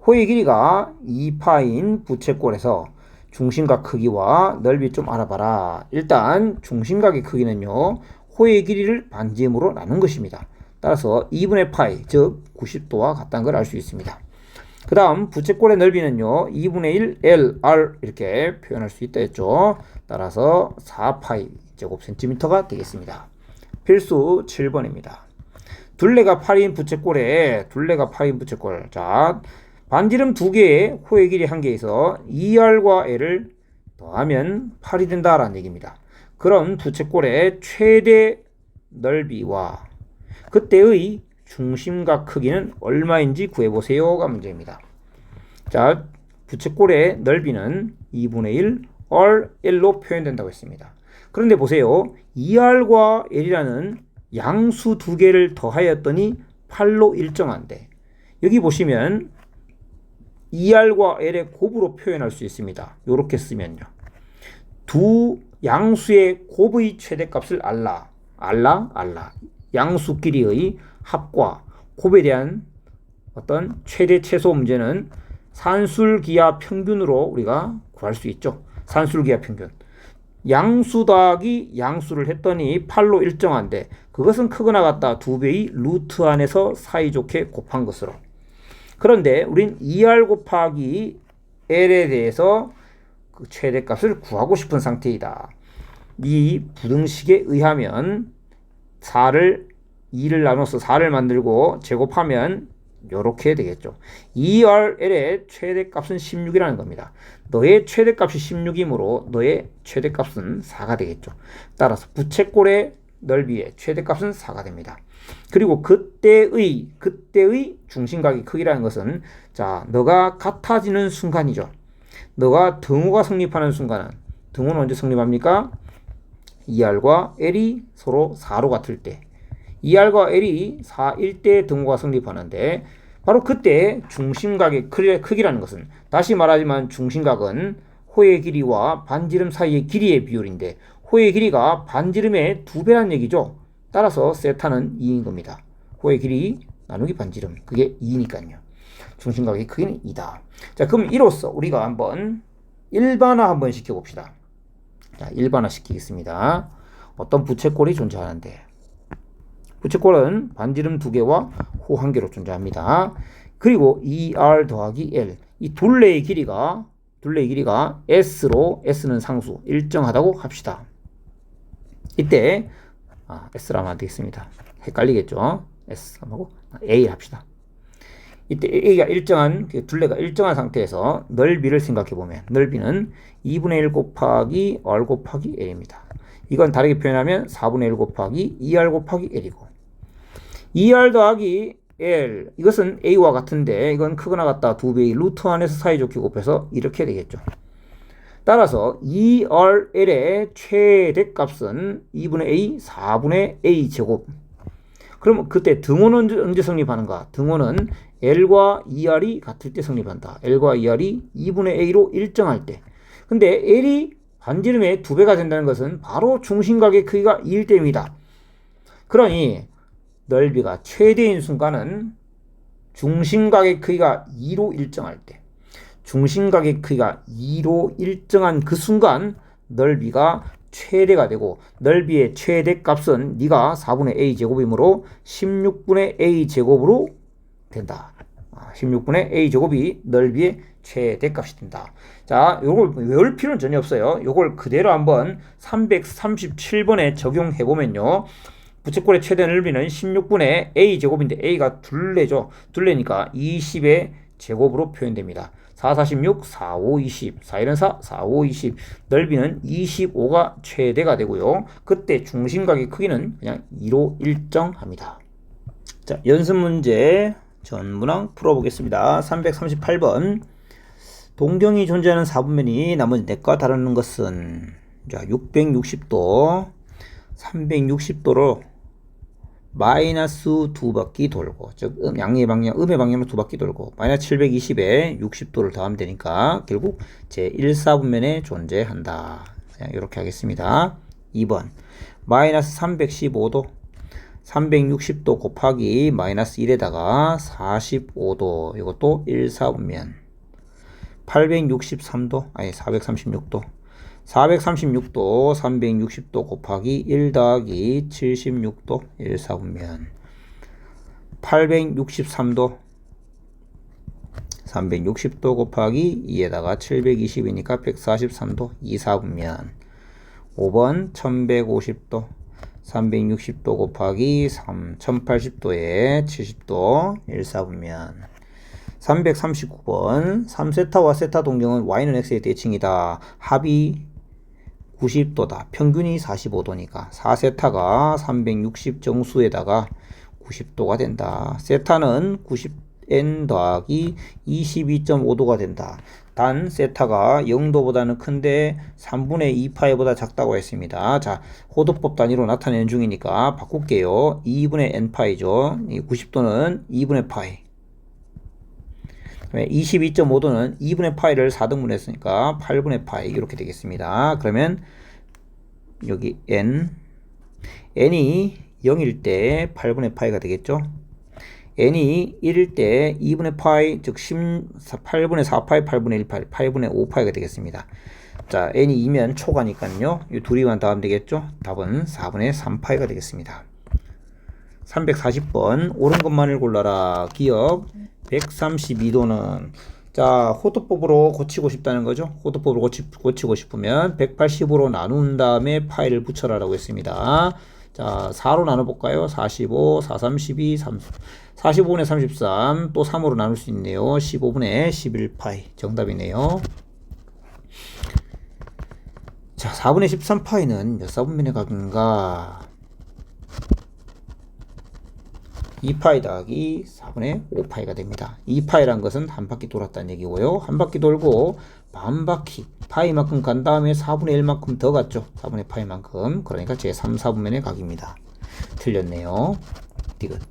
호의 길이가 2파인 부채꼴에서 중심각 크기와 넓이 좀 알아봐라. 일단 중심각의 크기는요, 호의 길이를 반지름으로 나눈 것입니다. 따라서 2분의 파이, 즉 90도와 같다는 걸 알 수 있습니다. 그 다음 부채꼴의 넓이는요, 2분의 1 LR 이렇게 표현할 수 있다 했죠. 따라서 4파이 제곱센티미터가 되겠습니다. 필수 7번입니다. 둘레가 8인 부채꼴에 둘레가 8인 부채꼴. 자, 반지름 2개에 호의 길이 1개에서 2R과 L을 더하면 8이 된다라는 얘기입니다. 그럼 부채꼴의 최대 넓이와 그때의 중심각 크기는 얼마인지 구해보세요가 문제입니다. 자, 부채꼴의 넓이는 2분의 1 RL로 표현된다고 했습니다. 그런데 보세요. 2R과 L이라는 양수 2개를 더하였더니 8로 일정한데, 여기 보시면 2R과 L의 곱으로 표현할 수 있습니다. 이렇게 쓰면요. 두 양수의 곱의 최대값을 알라. 양수끼리의 합과 곱에 대한 어떤 최대 최소 문제는 산술기하 평균으로 우리가 구할 수 있죠. 산술기하 평균. 양수 더하기 양수를 했더니 8로 일정한데 그것은 크거나 같다 2배의 루트 안에서 사이좋게 곱한 것으로. 그런데 우린 2R 곱하기 L에 대해서 그 최대값을 구하고 싶은 상태이다. 이 부등식에 의하면 2를 나눠서 4를 만들고 제곱하면 요렇게 되겠죠. 2RL의 최대값은 16이라는 겁니다. 너의 최대값이 16이므로 너의 최대값은 4가 되겠죠. 따라서 부채꼴의 넓이의 최대값은 4가 됩니다. 그리고 그때의 중심각의 크기라는 것은, 자, 너가 같아지는 순간이죠. 너가 등호가 성립하는 순간은, 등호는 언제 성립합니까? 2R과 L이 서로 4로 같을 때, 2R과 L이 4일 때 등호가 성립하는데, 바로 그때 중심각의 크기라는 것은, 다시 말하지만 중심각은 호의 길이와 반지름 사이의 길이의 비율인데, 호의 길이가 반지름의 2배란 얘기죠. 따라서 세타는 2인 겁니다. 호의 길이 나누기 반지름, 그게 2니까요. 중심각의 크기는 2다. 자, 그럼 이로써 우리가 한번 일반화 한번 시켜봅시다. 자, 일반화 시키겠습니다. 어떤 부채꼴이 존재하는데, 부채꼴은 반지름 2개와 호 1개로 존재합니다. 그리고 2R 더하기 L, 이 둘레의 길이가 S로, S는 상수, 일정하다고 합시다. 이때 S라면 안 되겠습니다. 헷갈리겠죠? S하고 A 합시다. 이때 A가 일정한, 둘레가 일정한 상태에서 넓이를 생각해보면, 넓이는 2분의 1 곱하기 R 곱하기 L입니다. 이건 다르게 표현하면 4분의 1 곱하기 2R 곱하기 L이고, 2R 더하기 L, 이것은 A와 같은데 이건 크거나 같다 2배의 루트 안에서 사이좋게 곱해서 이렇게 되겠죠. 따라서 2RL의 최대값은 2분의 A, 4분의 A 제곱. 그러면 그때 등호는 언제 성립하는가? 등호는 L과 2R이 같을 때 성립한다. L과 2R이 2분의 A로 일정할 때. 근데 L이 반지름의 2배가 된다는 것은 바로 중심각의 크기가 2일 때입니다. 그러니 넓이가 최대인 순간은 중심각의 크기가 2로 일정할 때, 중심각의 크기가 2로 일정한 그 순간 넓이가 최대가 되고, 넓이의 최대값은 네가 4분의 A 제곱이므로 16분의 A 제곱으로 된다. 16분의 A 제곱이 넓이의 최대값이 된다. 자, 요걸 외울 필요는 전혀 없어요. 요걸 그대로 한번 337번에 적용해 보면요. 부채꼴의 최대 넓이는 16분의 A 제곱인데 A가 둘레죠. 둘레니까 20의 제곱으로 표현됩니다. 4, 46, 4, 5, 20, 4, 1은 4, 4, 5, 20. 넓이는 25가 최대가 되고요. 그때 중심각의 크기는 그냥 2로 일정합니다. 자, 연습 문제 전문항 풀어보겠습니다. 338번. 동경이 존재하는 4분면이 나머지 넷과 다른 것은, 자, 660도, 360도로 마이너스 두 바퀴 돌고, 즉 양의 방향, 음의 방향으로 두 바퀴 돌고 마이너스 720에 60도를 더하면 되니까 결국 제 1사분면에 존재한다. 그냥 이렇게 하겠습니다. 2번 마이너스 315도 360도 곱하기 마이너스 1에다가 45도, 이것도 1사분면. 863도 아니 436도 436도 360도 곱하기 1 더하기 76도 1사분면. 863도 360도 곱하기 2에다가 720이니까 143도 2사분면. 5번 1150도 360도 곱하기 1080도에 70도 1사분면. 339번 3세타와 세타 동경은 y는 x의 대칭이다. 합이 90도다. 평균이 45도니까 4세타가 360 정수에다가 90도가 된다. 세타는 90n 더하기 22.5도가 된다. 단 세타가 0도보다는 큰데 3분의 2파이보다 작다고 했습니다. 자, 호도법 단위로 나타내는 중이니까 바꿀게요. 2분의 n파이죠. 90도는 2분의 파이. 22.5도는 2분의 파이를 4등분 했으니까 8분의 파이 이렇게 되겠습니다. 그러면 여기 n이 0일 때 8분의 파이가 되겠죠. n이 1일 때 2분의 파이, 즉 8분의 4파이, 8분의 1파이, 8분의 5파이가 되겠습니다. 자, n이 2면 초가니까요. 이 둘이만 더하면 되겠죠. 답은 4분의 3파이가 되겠습니다. 340번 옳은 것만을 골라라. 기억 132도는 자, 호도법으로 고치고 싶다는 거죠. 호도법으로 고치고 싶으면 180으로 나눈 다음에 파이를 붙여라 라고 했습니다. 자, 4로 나눠볼까요? 45, 4, 32, 45분의 33, 또 3으로 나눌 수 있네요. 15분의 11파이. 정답이네요. 자, 4분의 13파이는 몇 사분면의 각인가? 2파이 더하기 4분의 5파이가 됩니다. 2파이란 것은 한 바퀴 돌았다는 얘기고요. 한 바퀴 돌고 반 바퀴 파이만큼 간 다음에 4분의 1만큼 더 갔죠. 4분의 파이만큼. 그러니까 제 3, 4분면의 각입니다. 틀렸네요. 디귿.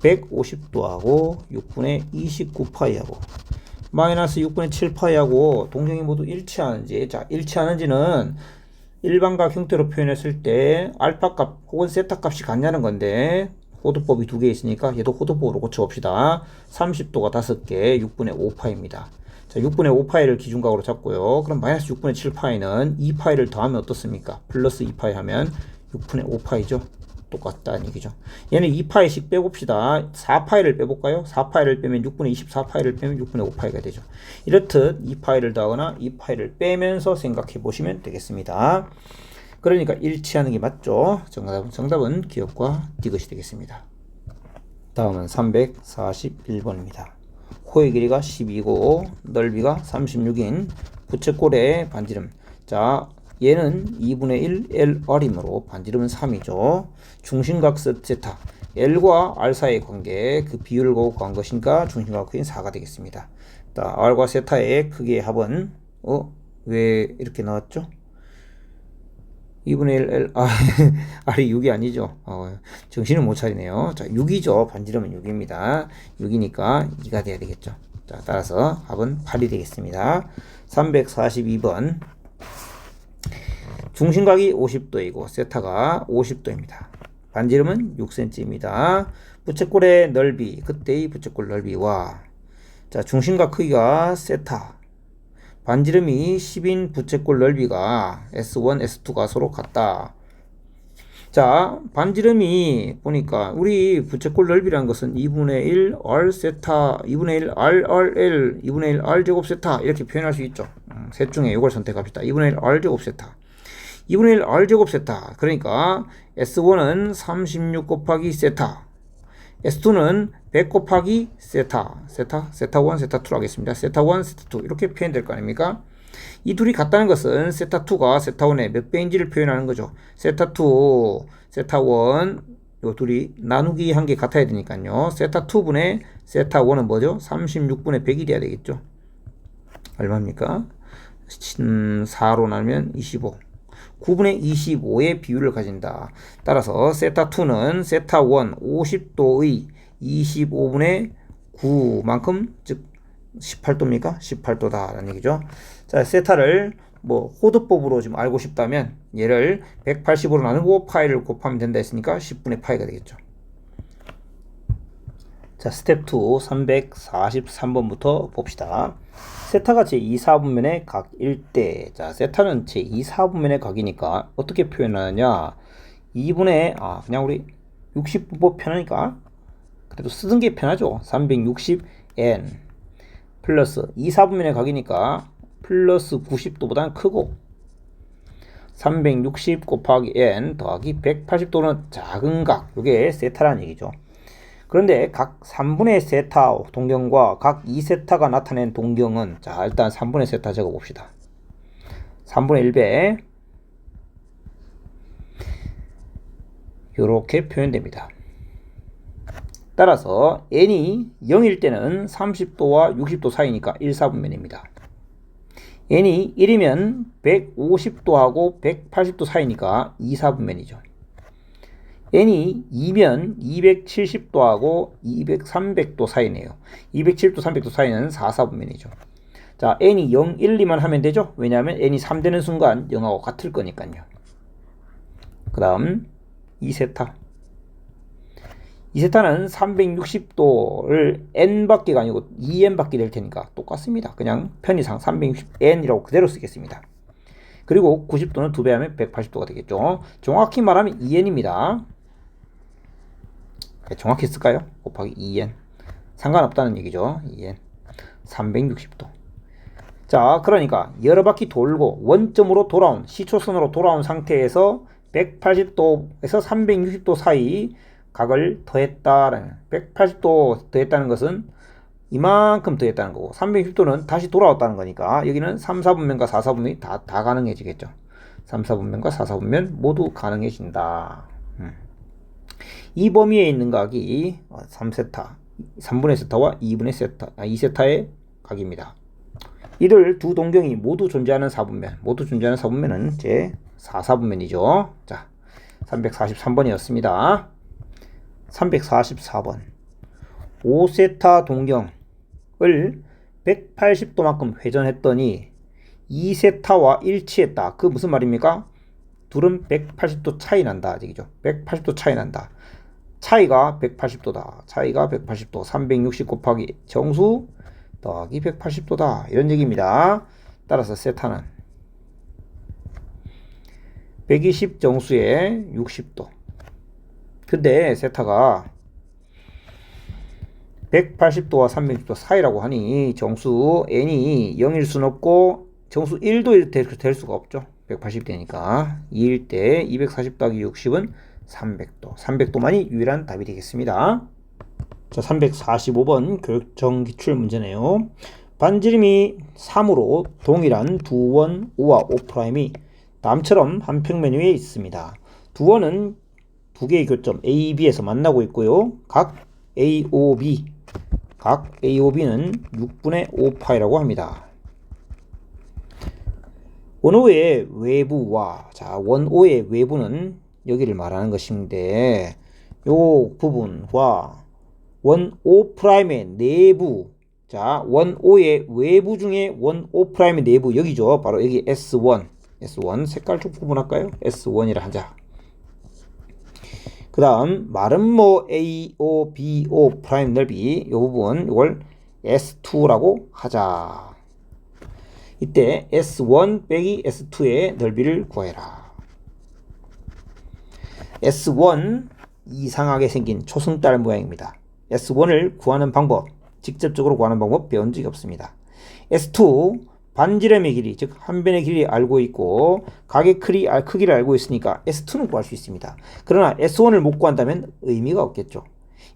150도하고 6분의 29파이하고 마이너스 6분의 7파이하고 동정이 모두 일치하는지. 자, 일치하는지는 일반각 형태로 표현했을 때 알파 값 혹은 세타 값이 같냐는 건데 호도법이 두 개 있으니까 얘도 호도법으로 고쳐봅시다. 30도가 5개, 6분의 5파입니다. 자, 6분의 5파이를 기준각으로 잡고요. 그럼 마이너스 6분의 7파이는 2파이를 더하면 어떻습니까? 플러스 2파이 하면 6분의 5파이죠. 똑같다는 얘기죠. 얘는 2파이씩 빼봅시다. 4파이를 빼볼까요? 4파이를 빼면 6분의 24파이를 빼면 6분의 5파이가 되죠. 이렇듯 2파이를 더하거나 2파이를 빼면서 생각해 보시면 되겠습니다. 그러니까 일치하는 게 맞죠. 정답은 기억과 디귿이 되겠습니다. 다음은 341번입니다. 호의 길이가 12고 넓이가 36인 부채꼴의 반지름. 자, 얘는 2분의 1 LR이므로 반지름은 3이죠. 중심각 세타 L과 R 사이의 관계, 그 비율을 구한 것이니까 중심각 크기는 4가 되겠습니다. 자, R과 세타의 크기의 합은 왜 이렇게 나왔죠? 2분의 1 L R이 6이 아니죠. 정신을 못 차리네요. 자, 6이죠. 반지름은 6입니다. 6이니까 2가 돼야 되겠죠. 자, 따라서 합은 8이 되겠습니다. 342번 중심각이 50도이고 세타가 50도입니다. 반지름은 6cm입니다. 부채꼴의 넓이, 그때의 부채꼴 넓이와 자, 중심각 크기가 세타, 반지름이 10인 부채꼴 넓이가 S1, S2가 서로 같다. 자, 반지름이 보니까 우리 부채꼴 넓이라는 것은 2분의 1 R 세타, 2분의 1 R RL, 2분의 1 R 제곱 세타 이렇게 표현할 수 있죠. 셋 중에 이걸 선택합시다. 2분의 1 R 제곱 세타. 2분의 1 R 제곱 세타. 그러니까 S1은 36 곱하기 세타. S2는 100 곱하기 세타. 세타 1, 세타 2로 하겠습니다. 세타 1, 세타 2 이렇게 표현될 거 아닙니까? 이 둘이 같다는 것은 세타 2가 세타 1의 몇 배인지를 표현하는 거죠. 세타 2, 세타 1 요 둘이 나누기 한 게 같아야 되니까요. 세타 2분의 세타 1은 뭐죠? 36분의 100이 돼야 되겠죠. 얼마입니까? 4로 나누면 25. 9분의 25의 비율을 가진다. 따라서 세타2는 세타1 50도의 25분의 9만큼, 즉 18도입니까? 18도다 라는 얘기죠. 자, 세타를 호드법으로 지금 알고 싶다면 얘를 180으로 나누고 파이를 곱하면 된다 했으니까 10분의 파이가 되겠죠. 자, 스텝 2 343번부터 봅시다. 세타가 제2사분면의 각일 때, 자, 세타는 제2사분면의 각이니까 어떻게 표현하느냐? 2분의 그냥 우리 60분법 편하니까 그래도 쓰던 게 편하죠. 360n 플러스 2사분면의 각이니까 플러스 90도보다는 크고 360 곱하기 n 더하기 180도는 작은 각, 이게 세타라는 얘기죠. 그런데 각 3분의 세타 동경과 각 2세타가 나타낸 동경은, 자, 일단 3분의 세타 적어봅시다. 3분의 1배 이렇게 표현됩니다. 따라서 n이 0일 때는 30도와 60도 사이니까 1사분면입니다. n이 1이면 150도하고 180도 사이니까 2사분면이죠. n이 2면 270도하고 300도 사이네요. 270도, 300도 사이는 4사분면이죠. 자, n이 0, 1, 2만 하면 되죠. 왜냐하면 n이 3 되는 순간 0하고 같을 거니까요. 그 다음 2세타. 2세타는 360도를 n밖에 아니고 2n밖에 될 테니까 똑같습니다. 그냥 편의상 360n이라고 그대로 쓰겠습니다. 그리고 90도는 2배 하면 180도가 되겠죠. 정확히 말하면 2n입니다. 정확히 쓸까요? 곱하기 2n. 상관없다는 얘기죠. 2n. 360도. 자, 그러니까 여러 바퀴 돌고 원점으로 돌아온, 시초선으로 돌아온 상태에서 180도에서 360도 사이 각을 더했다라는, 180도 더했다는 것은 이만큼 더했다는 거고, 360도는 다시 돌아왔다는 거니까 여기는 3, 4분면과 4, 4분면이 다 가능해지겠죠. 3, 4분면과 4, 4분면 모두 가능해진다. 이 범위에 있는 각이 3세타, 3분의 세타와 2분의 세타, 2세타의 각입니다. 이들 두 동경이 모두 존재하는 4분면, 모두 존재하는 4분면은 제 4사분면이죠. 자, 343번이었습니다. 344번. 5세타 동경을 180도만큼 회전했더니 2세타와 일치했다. 그 무슨 말입니까? 둘은 180도 차이 난다. 얘기죠. 180도 차이 난다. 차이가 180도다. 차이가 180도. 360 곱하기 정수 더하기 180도다. 이런 얘기입니다. 따라서 세타는 120 정수에 60도. 근데 세타가 180도와 360도 사이라고 하니 정수 n이 0일 수는 없고 정수 1도 될 수가 없죠. 180 되니까 2일 때 240 더하기 60은 300도. 300도만이 유일한 답이 되겠습니다. 자, 345번 교육청 기출 문제네요. 반지름이 3으로 동일한 두 원 O와 O'이 다음처럼 한 평면 위에 있습니다. 두 원은 두 개의 교점 A, B에서 만나고 있고요. 각 AOB는 6분의 5파이라고 합니다. 원O의 외부와, 자, 원O의 외부는 여기를 말하는 것인데, 요 부분과 원O'의 내부, 자, 원O의 외부 중에 원O'의 내부, 여기죠. 바로 여기 S1 색깔 좀 구분할까요? S1이라 하자. 그 다음 마름모 AO, BO 프라임 넓이, 이 부분 이걸 S2라고 하자. 이때 S1 빼기 S2의 넓이를 구해라. S1 이상하게 생긴 초승달 모양입니다. S1을 구하는 방법, 직접적으로 구하는 방법 배운 적이 없습니다. S2 반지름의 길이, 즉 한 변의 길이 알고 있고 각의 크기를 알고 있으니까 S2는 구할 수 있습니다. 그러나 S1을 못 구한다면 의미가 없겠죠.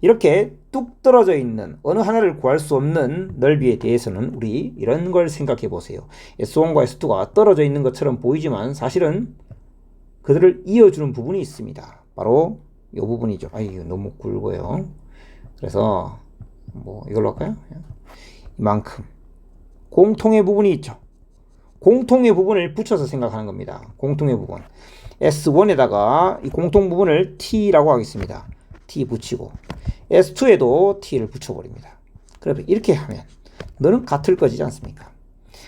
이렇게 뚝 떨어져 있는 어느 하나를 구할 수 없는 넓이에 대해서는 우리 이런 걸 생각해 보세요. S1과 S2가 떨어져 있는 것처럼 보이지만 사실은 그들을 이어주는 부분이 있습니다. 바로 이 부분이죠. 이거 너무 굵어요. 그래서 이걸로 할까요? 이만큼 공통의 부분이 있죠. 공통의 부분을 붙여서 생각하는 겁니다. 공통의 부분. S1에다가 이 공통 부분을 T라고 하겠습니다. T 붙이고 S2에도 T를 붙여버립니다. 그러면 이렇게 하면 너는 같을 거지 않습니까?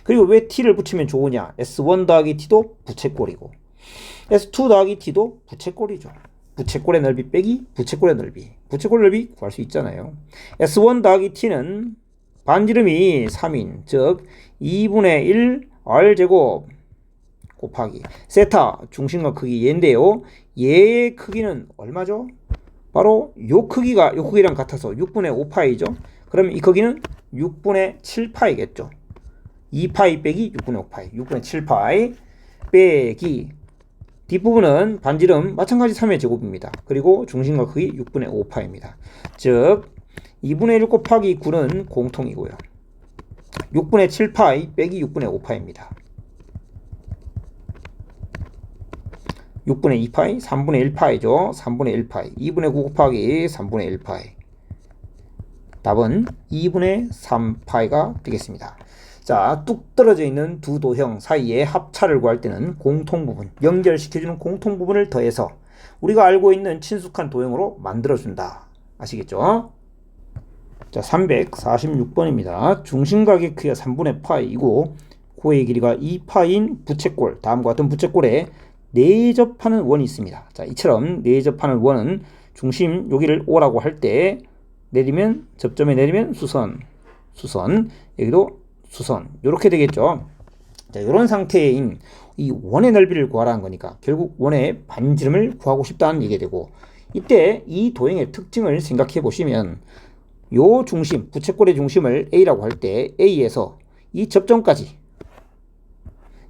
그리고 왜 T를 붙이면 좋으냐? S1 더하기 T도 부채꼴이고 S2 더하기 T도 부채꼴이죠. 부채꼴의 넓이 빼기 부채꼴의 넓이. 부채꼴 넓이 구할 수 있잖아요. S1 더하기 T는 반지름이 3인 즉 2분의 1 R제곱 곱하기 세타 중심과 크기 얘인데요. 얘의 크기는 얼마죠? 바로 요 크기가 요 크기랑 같아서 6분의 5파이죠. 그러면 이 크기는 6분의 7파이겠죠. 2파이 빼기 6분의 5파이 6분의 7파이 빼기 뒷부분은 반지름 마찬가지 3의 제곱입니다. 그리고 중심과 크기 6분의 5파입니다. 즉 2분의 1 곱하기 9는 공통이고요. 6분의 7파이 빼기 6분의 5파입니다. 6분의 2파이 3분의 1파이죠. 3분의 1파이 2분의 9 곱하기 3분의 1파이 답은 2분의 3파이가 되겠습니다. 자, 뚝 떨어져 있는 두 도형 사이의 합차를 구할 때는 공통부분, 연결시켜주는 공통부분을 더해서 우리가 알고 있는 친숙한 도형으로 만들어준다. 아시겠죠? 자, 346번입니다. 중심각의 크기가 3분의 파이이고 고의 길이가 2파인 부채꼴, 다음과 같은 부채꼴에 내접하는 원이 있습니다. 자, 이처럼 내접하는 원은 중심 여기를 O라고 할 때 내리면 접점에 내리면 수선, 여기도 수선 이렇게 되겠죠. 자, 이런 상태인 이 원의 넓이를 구하라는 거니까 결국 원의 반지름을 구하고 싶다는 얘기가 되고 이때 이 도형의 특징을 생각해 보시면 요 중심, 부채꼴의 중심을 A라고 할 때 A에서 이 접점까지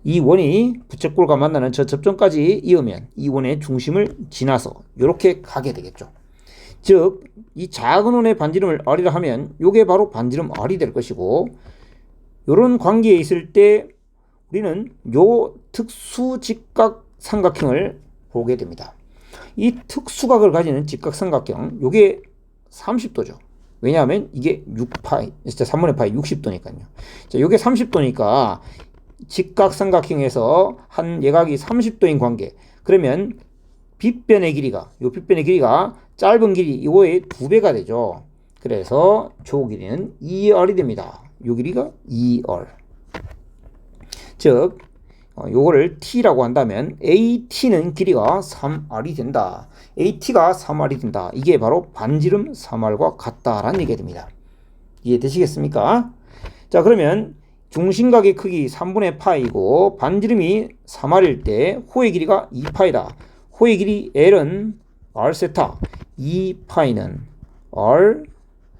이 원이 부채꼴과 만나는 저 접점까지 이으면 이 원의 중심을 지나서 이렇게 가게 되겠죠. 즉, 이 작은 원의 반지름을 R이라 하면 이게 바로 반지름 R이 될 것이고 이런 관계에 있을 때 우리는 요 특수 직각 삼각형을 보게 됩니다. 이 특수각을 가지는 직각 삼각형 요게 30도죠. 왜냐하면 이게 6파이, 진짜 3분의 파이 60도니까요. 자, 요게 30도니까 직각삼각형에서 한 예각이 30도인 관계. 그러면 빗변의 길이가, 요 빗변의 길이가 짧은 길이 이거의 2배가 되죠. 그래서 조 길이는 2R이 됩니다. 요 길이가 2R. 즉, 요거를 T라고 한다면 AT는 길이가 3R이 된다. AT가 3R이 된다. 이게 바로 반지름 3R과 같다라는 얘기가 됩니다. 이해되시겠습니까? 자, 그러면 중심각의 크기 3분의 파이고 반지름이 3R일 때 호의 길이가 2파이다. 호의 길이 L은 R 세타, 2파이는 R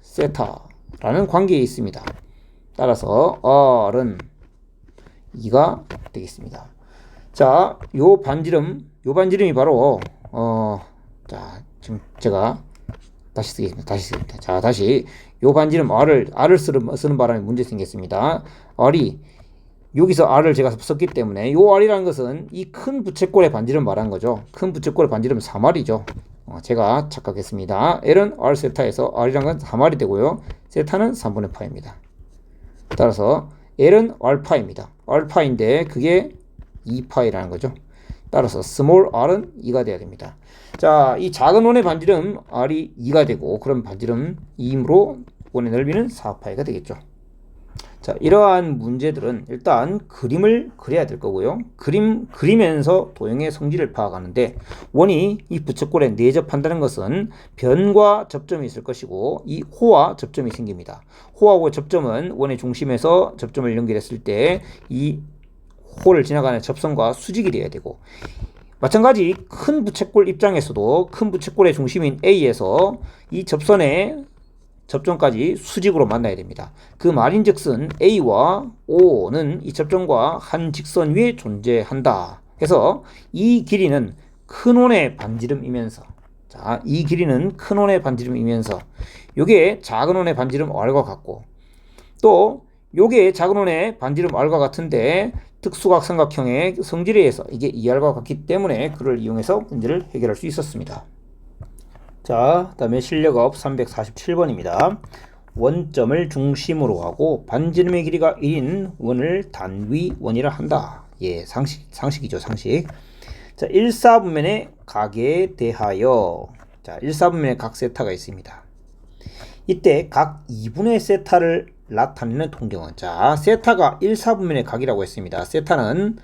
세타라는 관계에 있습니다. 따라서 R은 2가 되겠습니다. 자, 요 반지름이 바로 자, 지금 제가 다시 쓰겠습니다. 자, 다시 요 반지름 R을 쓰는 바람에 문제 생겼습니다. R이 여기서 R을 제가 썼기 때문에 요 R이라는 것은 이 큰 부채꼴의 반지름 말한 거죠. 큰 부채꼴의 반지름은 3R이죠. 제가 착각했습니다. L은 R 세타에서 R이란 건 3R이 되고요. 세타는 3분의 파입니다. 따라서 L은 R파입니다. R파인데 그게 2파이라는 거죠. 따라서 small r은 2가 돼야 됩니다. 자, 이 작은 원의 반지름 R이 2가 되고 그럼 반지름 2이므로 원의 넓이는 4파이가 되겠죠. 자, 이러한 문제들은 일단 그림을 그려야 될 거고요. 그리면서 도형의 성질을 파악하는데 원이 이 부채꼴에 내접한다는 것은 변과 접점이 있을 것이고 이 호와 접점이 생깁니다. 호하고 접점은 원의 중심에서 접점을 연결했을 때 이 호를 지나가는 접선과 수직이 되어야 되고 마찬가지 큰 부채꼴 입장에서도 큰 부채꼴의 중심인 A에서 이 접선의 접점까지 수직으로 만나야 됩니다. 그 말인즉슨 A와 O는 이 접점과 한 직선 위에 존재한다. 해서 이 길이는 큰 원의 반지름이면서 자, 이 길이는 큰 원의 반지름이면서 요게 작은 원의 반지름 R과 같고 또 요게 작은 원의 반지름 R과 같은데 특수각 삼각형의 성질에 의해서 이게 2R과 같기 때문에 그를 이용해서 문제를 해결할 수 있었습니다. 자, 다음에 실력업 347번입니다. 원점을 중심으로 하고 반지름의 길이가 1인 원을 단위원이라 한다. 예, 상식이죠, 상식. 자, 1사분면의 각에 대하여, 자, 1사분면의 각 세타가 있습니다. 이때 각 2분의 세타를 나타내는 통경은, 자, 세타가 1사분면의 각이라고 했습니다. 세타는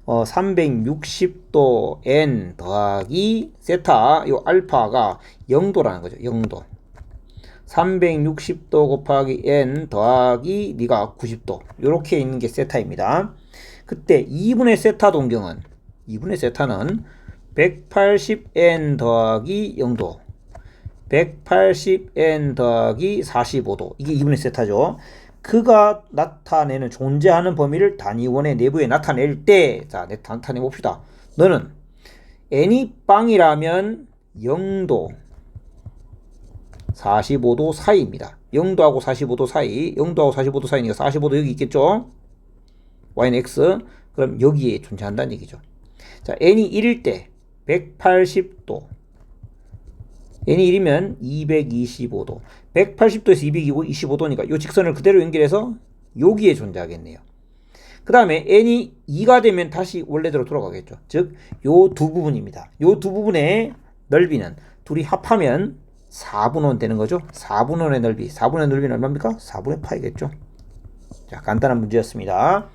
360도 n 더하기 세타, 요 알파가 0도라는 거죠. 0도. 360도 곱하기 n 더하기 니가 90도. 요렇게 있는 게 세타입니다. 그때 2분의 세타 동경은, 2분의 세타는 180n 더하기 0도, 180n 더하기 45도. 이게 2분의 세타죠. 그가 나타내는 존재하는 범위를 단위원의 내부에 나타낼 때, 자, 나타내 봅시다. 너는 n이 빵이라면 0도, 45도 사이입니다. 0도하고 45도 사이, 0도하고 45도 사이니까 45도 여기 있겠죠? y는 x. 그럼 여기에 존재한다는 얘기죠. 자, n이 1일 때 180도, n이 1이면 225도, 180도에서 225도니까 이 직선을 그대로 연결해서 여기에 존재하겠네요. 그 다음에 n이 2가 되면 다시 원래대로 돌아가겠죠. 즉, 요 두 부분입니다. 요 두 부분의 넓이는 둘이 합하면 4분원 되는 거죠. 4분원의 넓이. 4분의 넓이는 얼마입니까? 4분의 파이겠죠. 자, 간단한 문제였습니다.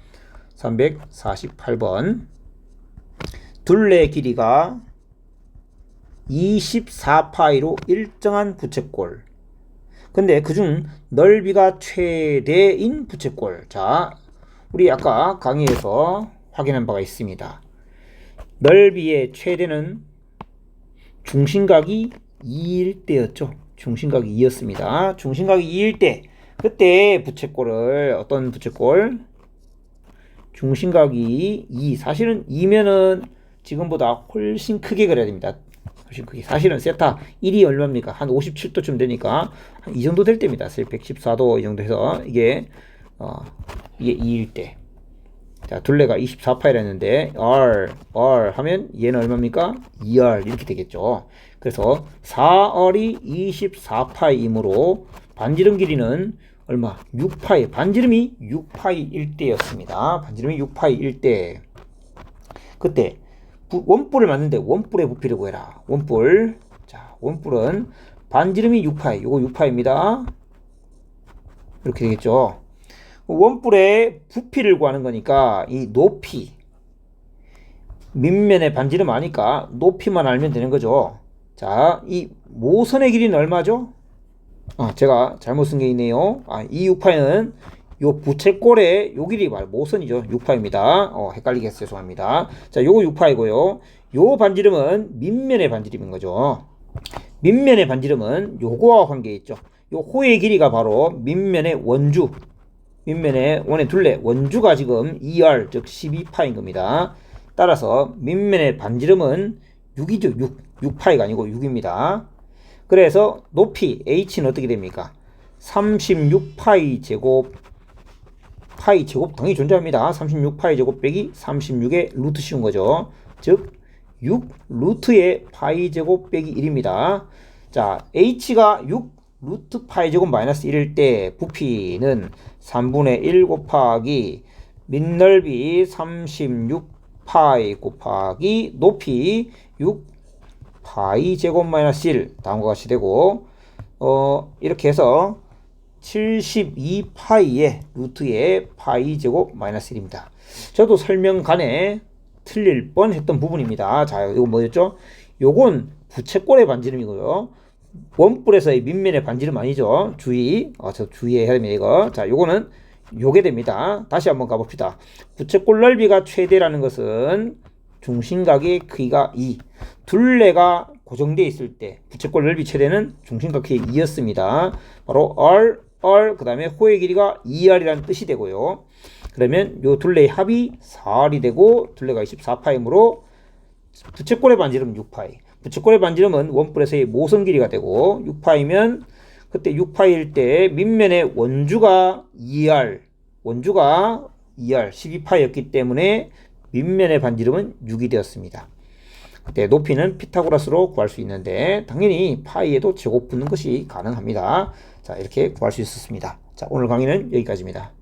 348번. 둘레 길이가 24파이로 일정한 부채꼴. 근데 그중 넓이가 최대인 부채꼴. 자, 우리 아까 강의에서 확인한 바가 있습니다. 넓이의 최대는 중심각이 2일 때였죠. 중심각이 2였습니다. 중심각이 2일 때, 그때 부채꼴을, 어떤 부채꼴? 중심각이 2. 사실은 2면은 지금보다 훨씬 크게 그려야 됩니다. 훨씬 크게. 사실은 세타 1이 얼마입니까? 한 57도쯤 되니까 한 이 정도 될 때입니다. 114도 이 정도 해서 이게 2일 때. 자, 둘레가 24파이라 했는데 R 하면 얘는 얼마입니까? 2R 이렇게 되겠죠. 그래서 4R이 24파이이므로 반지름 길이는 얼마? 6파이. 반지름이 6파이일 때였습니다. 반지름이 6파이일 때. 그때 원뿔을 맞는데 원뿔의 부피를 구해라. 원뿔. 자, 원뿔은 반지름이 6파이. 요거 6파이입니다. 이렇게 되겠죠. 원뿔의 부피를 구하는 거니까 이 높이, 밑면의 반지름 아니까 높이만 알면 되는 거죠. 자, 이 모선의 길이는 얼마죠? 제가 잘못 쓴 게 있네요. 이 6파이는 요 부채꼴의 요 길이 말 모선이죠. 6파입니다. 헷갈리게 해서 죄송합니다. 자, 요거 6파이고요. 요 반지름은 밑면의 반지름인 거죠. 밑면의 반지름은 요거와 관계 있죠. 요 호의 길이가 바로 밑면의 원주, 밑면의 원의 둘레 원주가 지금 2R 즉 12파인 겁니다. 따라서 밑면의 반지름은 6이죠. 6파이가 아니고 6입니다. 그래서 높이 h는 어떻게 됩니까? 36파이 제곱, 파이 제곱 당연히 존재합니다. 36파이 제곱 빼기 36의 루트 씌운 거죠. 즉 6 루트의 파이 제곱 빼기 1입니다. 자, h가 6 루트 파이 제곱 마이너스 1일 때 부피는 3분의 1 곱하기 밑넓이 36파이 곱하기 높이 6 파이 제곱 마이너스 1 다음과 같이 되고 이렇게 해서 72파이의 루트의 파이 제곱 마이너스 1입니다. 저도 설명간에 틀릴 뻔했던 부분입니다. 자, 이거 뭐였죠? 요건 부채꼴의 반지름이고요. 원뿔에서의 밑면의 반지름 아니죠. 저 주의해야 됩니다. 이거. 자, 요거는 요게 됩니다. 다시 한번 가봅시다. 부채꼴 넓이가 최대라는 것은 중심각의 크기가 2. 둘레가 고정되어 있을 때 부채꼴 넓이 최대는 중심각 크기 2였습니다. 바로 R, 그 다음에 호의 길이가 2R이라는 뜻이 되고요. 그러면 요 둘레의 합이 4R이 되고 둘레가 24파이므로 부채꼴의 반지름은 6파이. 부채꼴의 반지름은 원뿔에서의 모선 길이가 되고 6파이면 그때 6파이일 때 밑면의 원주가 2R, 12파이였기 때문에 밑면의 반지름은 6이 되었습니다. 그때 높이는 피타고라스로 구할 수 있는데 당연히 파이에도 제곱 붙는 것이 가능합니다. 자, 이렇게 구할 수 있었습니다. 자, 오늘 강의는 여기까지입니다.